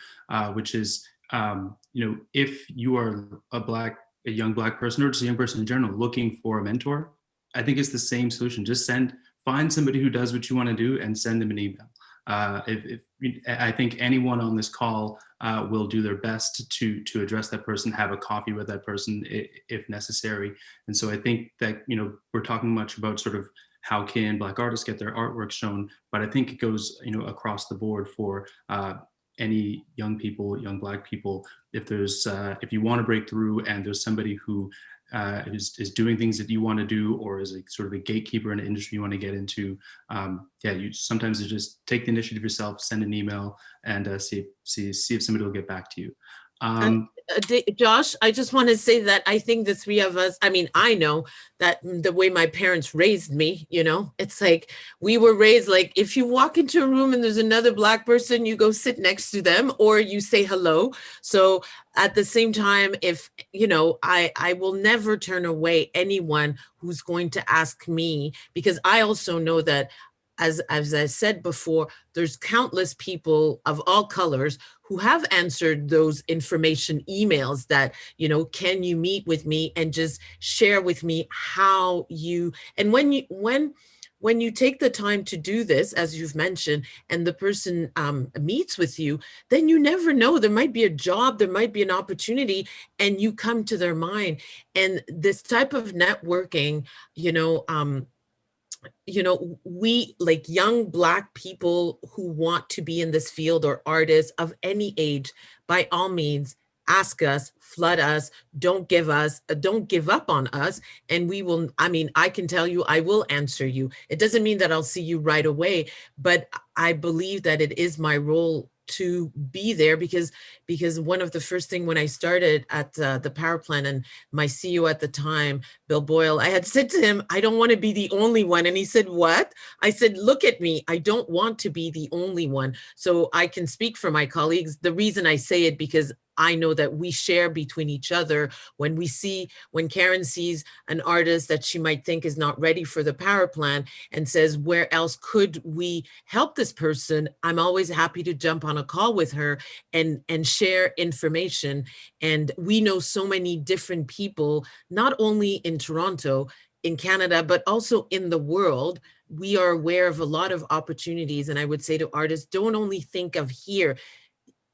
which is, if you are a young Black person, or just a young person in general looking for a mentor, I think it's the same solution. Just find somebody who does what you want to do and send them an email. I think anyone on this call will do their best to address that person, have a coffee with that person if necessary. And so I think that, we're talking much about sort of how can Black artists get their artwork shown, but I think it goes, across the board for any young people, young Black people. If you want to break through and there's somebody who is doing things that you want to do, or is a sort of a gatekeeper in an industry you want to get into, you sometimes just take the initiative yourself, send an email, and see if somebody will get back to you. Josh, I just want to say that I think the three of us, I know that the way my parents raised me, it's like we were raised like, if you walk into a room and there's another Black person, you go sit next to them or you say hello. So at the same time, if, I will never turn away anyone who's going to ask me, because I also know that as I said before, there's countless people of all colors who have answered those information emails that, can you meet with me and just share with me how you, and when you take the time to do this, as you've mentioned, and the person meets with you, then you never know, there might be a job, there might be an opportunity, and you come to their mind. And this type of networking, we, like young Black people who want to be in this field, or artists of any age, by all means, ask us, flood us, don't give up on us. And we will, I mean, I can tell you, I will answer you. It doesn't mean that I'll see you right away, but I believe that it is my role to be there, because one of the first thing when I started at the power plant, and my CEO at the time, Bill Boyle, I had said to him, I don't want to be the only one. And he said, what? I said, look at me. I don't want to be the only one. So I can speak for my colleagues. The reason I say it, because I know that we share between each other. When Karen sees an artist that she might think is not ready for the power plant and says, where else could we help this person? I'm always happy to jump on a call with her and share information. And we know so many different people, not only in Toronto, in Canada, but also in the world. We are aware of a lot of opportunities. And I would say to artists, don't only think of here.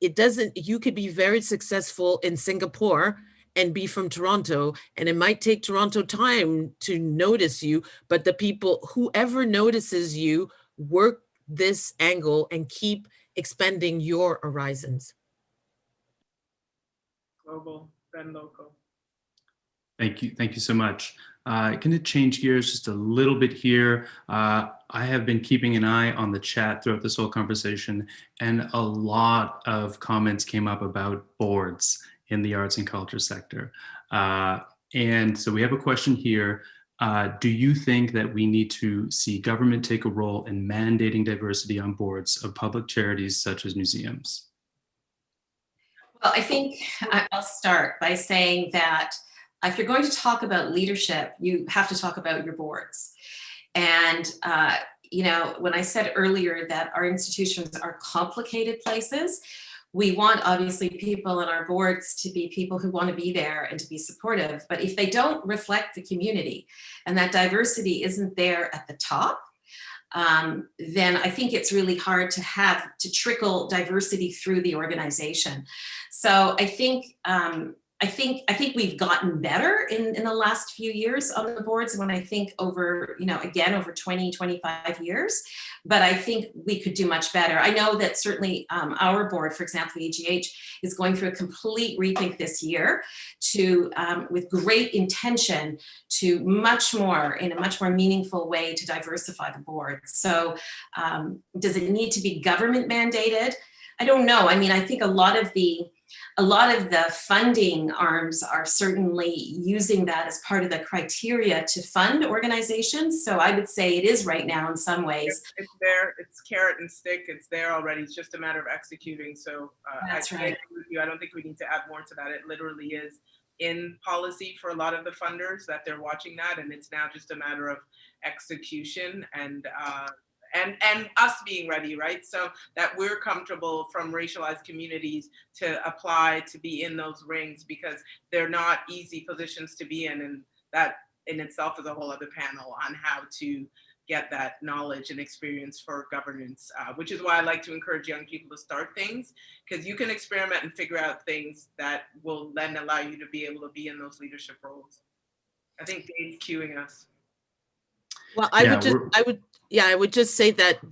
You could be very successful in Singapore and be from Toronto, and it might take Toronto time to notice you, but the people, whoever notices you, work this angle and keep expanding your horizons. Global, then local. Thank you so much. Going to change gears just a little bit here. I have been keeping an eye on the chat throughout this whole conversation, and a lot of comments came up about boards in the arts and culture sector. And so we have a question here. Do you think that we need to see government take a role in mandating diversity on boards of public charities such as museums? Well, I think I'll start by saying that if you're going to talk about leadership, you have to talk about your boards. And, you know, when I said earlier that our institutions are complicated places, we want obviously people on our boards to be people who want to be there and to be supportive. But if they don't reflect the community and that diversity isn't there at the top, then I think it's really hard to trickle diversity through the organization. So I think we've gotten better in the last few years on the boards, when I think over, you know, again, over 20, 25 years, but I think we could do much better. I know that certainly our board, for example, the AGH, is going through a complete rethink this year with great intention to in a much more meaningful way to diversify the board. So does it need to be government mandated? I don't know. I mean, I think a lot of the funding arms are certainly using that as part of the criteria to fund organizations. So I would say it is right now in some ways. It's there, it's carrot and stick, it's there already. It's just a matter of executing. So That's right. I agree with you. I don't think we need to add more to that. It literally is in policy for a lot of the funders that they're watching that, and it's now just a matter of execution and us being ready, right? So that we're comfortable from racialized communities to apply to be in those rings, because they're not easy positions to be in. And that in itself is a whole other panel on how to get that knowledge and experience for governance, which is why I like to encourage young people to start things, because you can experiment and figure out things that will then allow you to be able to be in those leadership roles. I think Dave's cueing us. Well, I would just say that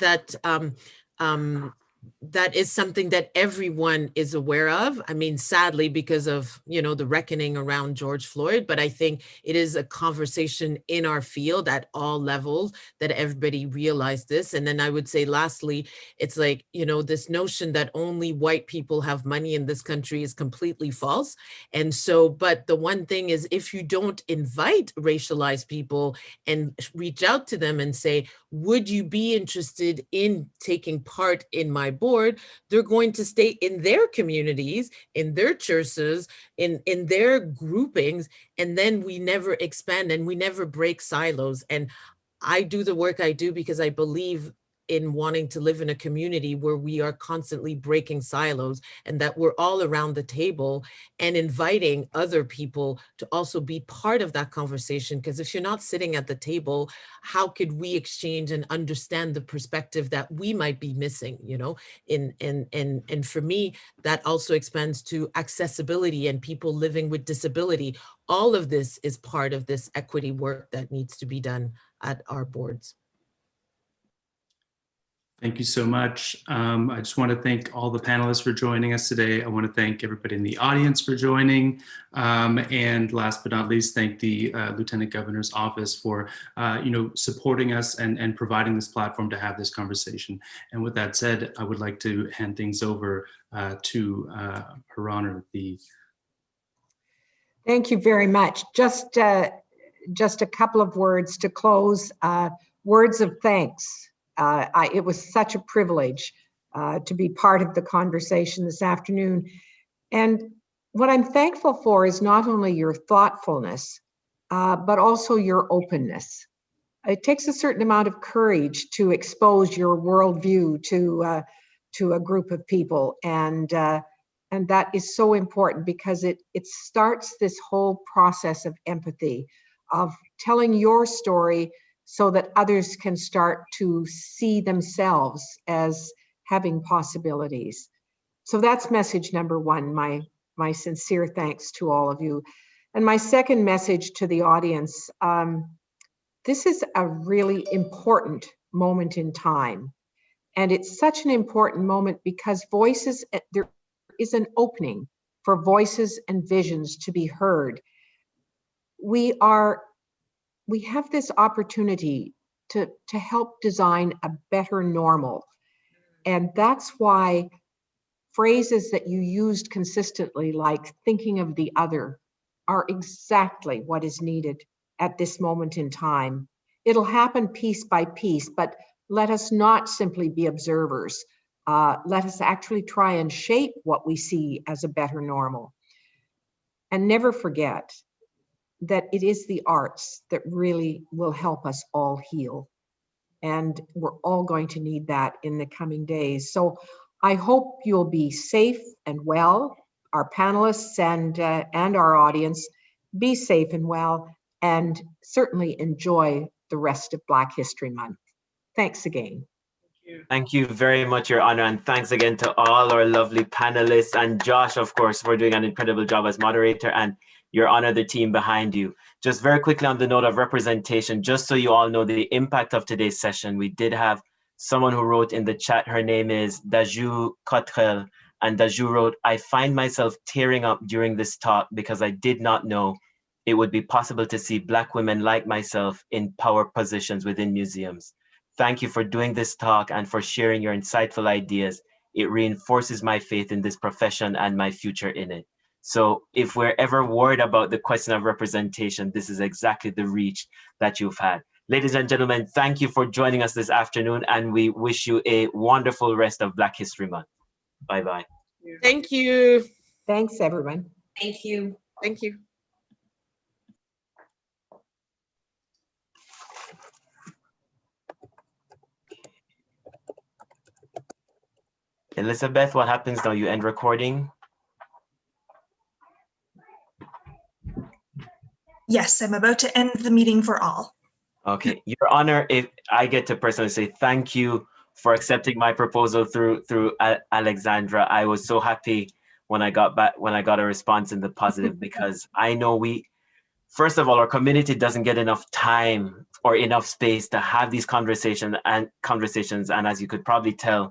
that is something that everyone is aware of. I mean, sadly, because of, you know, the reckoning around George Floyd, but I think it is a conversation in our field at all levels that everybody realized this. And then I would say, lastly, it's like, you know, this notion that only white people have money in this country is completely false. And so, but the one thing is, if you don't invite racialized people and reach out to them and say, would you be interested in taking part in my board, they're going to stay in their communities, in their churches, in their groupings, and then we never expand and we never break silos. And I do the work I do because I believe in wanting to live in a community where we are constantly breaking silos, and that we're all around the table and inviting other people to also be part of that conversation. Because if you're not sitting at the table, how could we exchange and understand the perspective that we might be missing, you know? And for me, that also expands to accessibility and people living with disability. All of this is part of this equity work that needs to be done at our boards. Thank you so much. I just want to thank all the panelists for joining us today. I want to thank everybody in the audience for joining. And last but not least, thank the Lieutenant Governor's office for supporting us and providing this platform to have this conversation. And with that said, I would like to hand things over to Her Honor, the... Thank you very much. Just a couple of words to close. Words of thanks. It was such a privilege to be part of the conversation this afternoon. And what I'm thankful for is not only your thoughtfulness, but also your openness. It takes a certain amount of courage to expose your worldview to a group of people. And that is so important because it starts this whole process of empathy, of telling your story so that others can start to see themselves as having possibilities. So that's message number one, my sincere thanks to all of you. And my second message to the audience, this is a really important moment in time. And it's such an important moment because there is an opening for voices and visions to be heard. We have this opportunity to help design a better normal. And that's why phrases that you used consistently, like thinking of the other, are exactly what is needed at this moment in time. It'll happen piece by piece, but let us not simply be observers. Let us actually try and shape what we see as a better normal. And never forget that it is the arts that really will help us all heal. And we're all going to need that in the coming days. So I hope you'll be safe and well, our panelists and our audience, be safe and well, and certainly enjoy the rest of Black History Month. Thanks again. Thank you very much, Your Honor, and thanks again to all our lovely panelists and Josh, of course, for doing an incredible job as moderator, and Your Honor, the team behind you. Just very quickly on the note of representation, just so you all know the impact of today's session, we did have someone who wrote in the chat, her name is Daju Cotrel, and Daju wrote, "I find myself tearing up during this talk because I did not know it would be possible to see Black women like myself in power positions within museums. Thank you for doing this talk and for sharing your insightful ideas. It reinforces my faith in this profession and my future in it." So if we're ever worried about the question of representation, this is exactly the reach that you've had. Ladies and gentlemen, thank you for joining us this afternoon, and we wish you a wonderful rest of Black History Month. Bye-bye. Thank you. Thanks, everyone. Thank you. Thank you. Elizabeth, what happens now? You end recording? Yes, I'm about to end the meeting for all. Okay, Your Honor, if I get to personally say thank you for accepting my proposal through Alexandra. I was so happy when I got a response in the positive because I know first of all, our community doesn't get enough time or enough space to have these conversations, and as you could probably tell,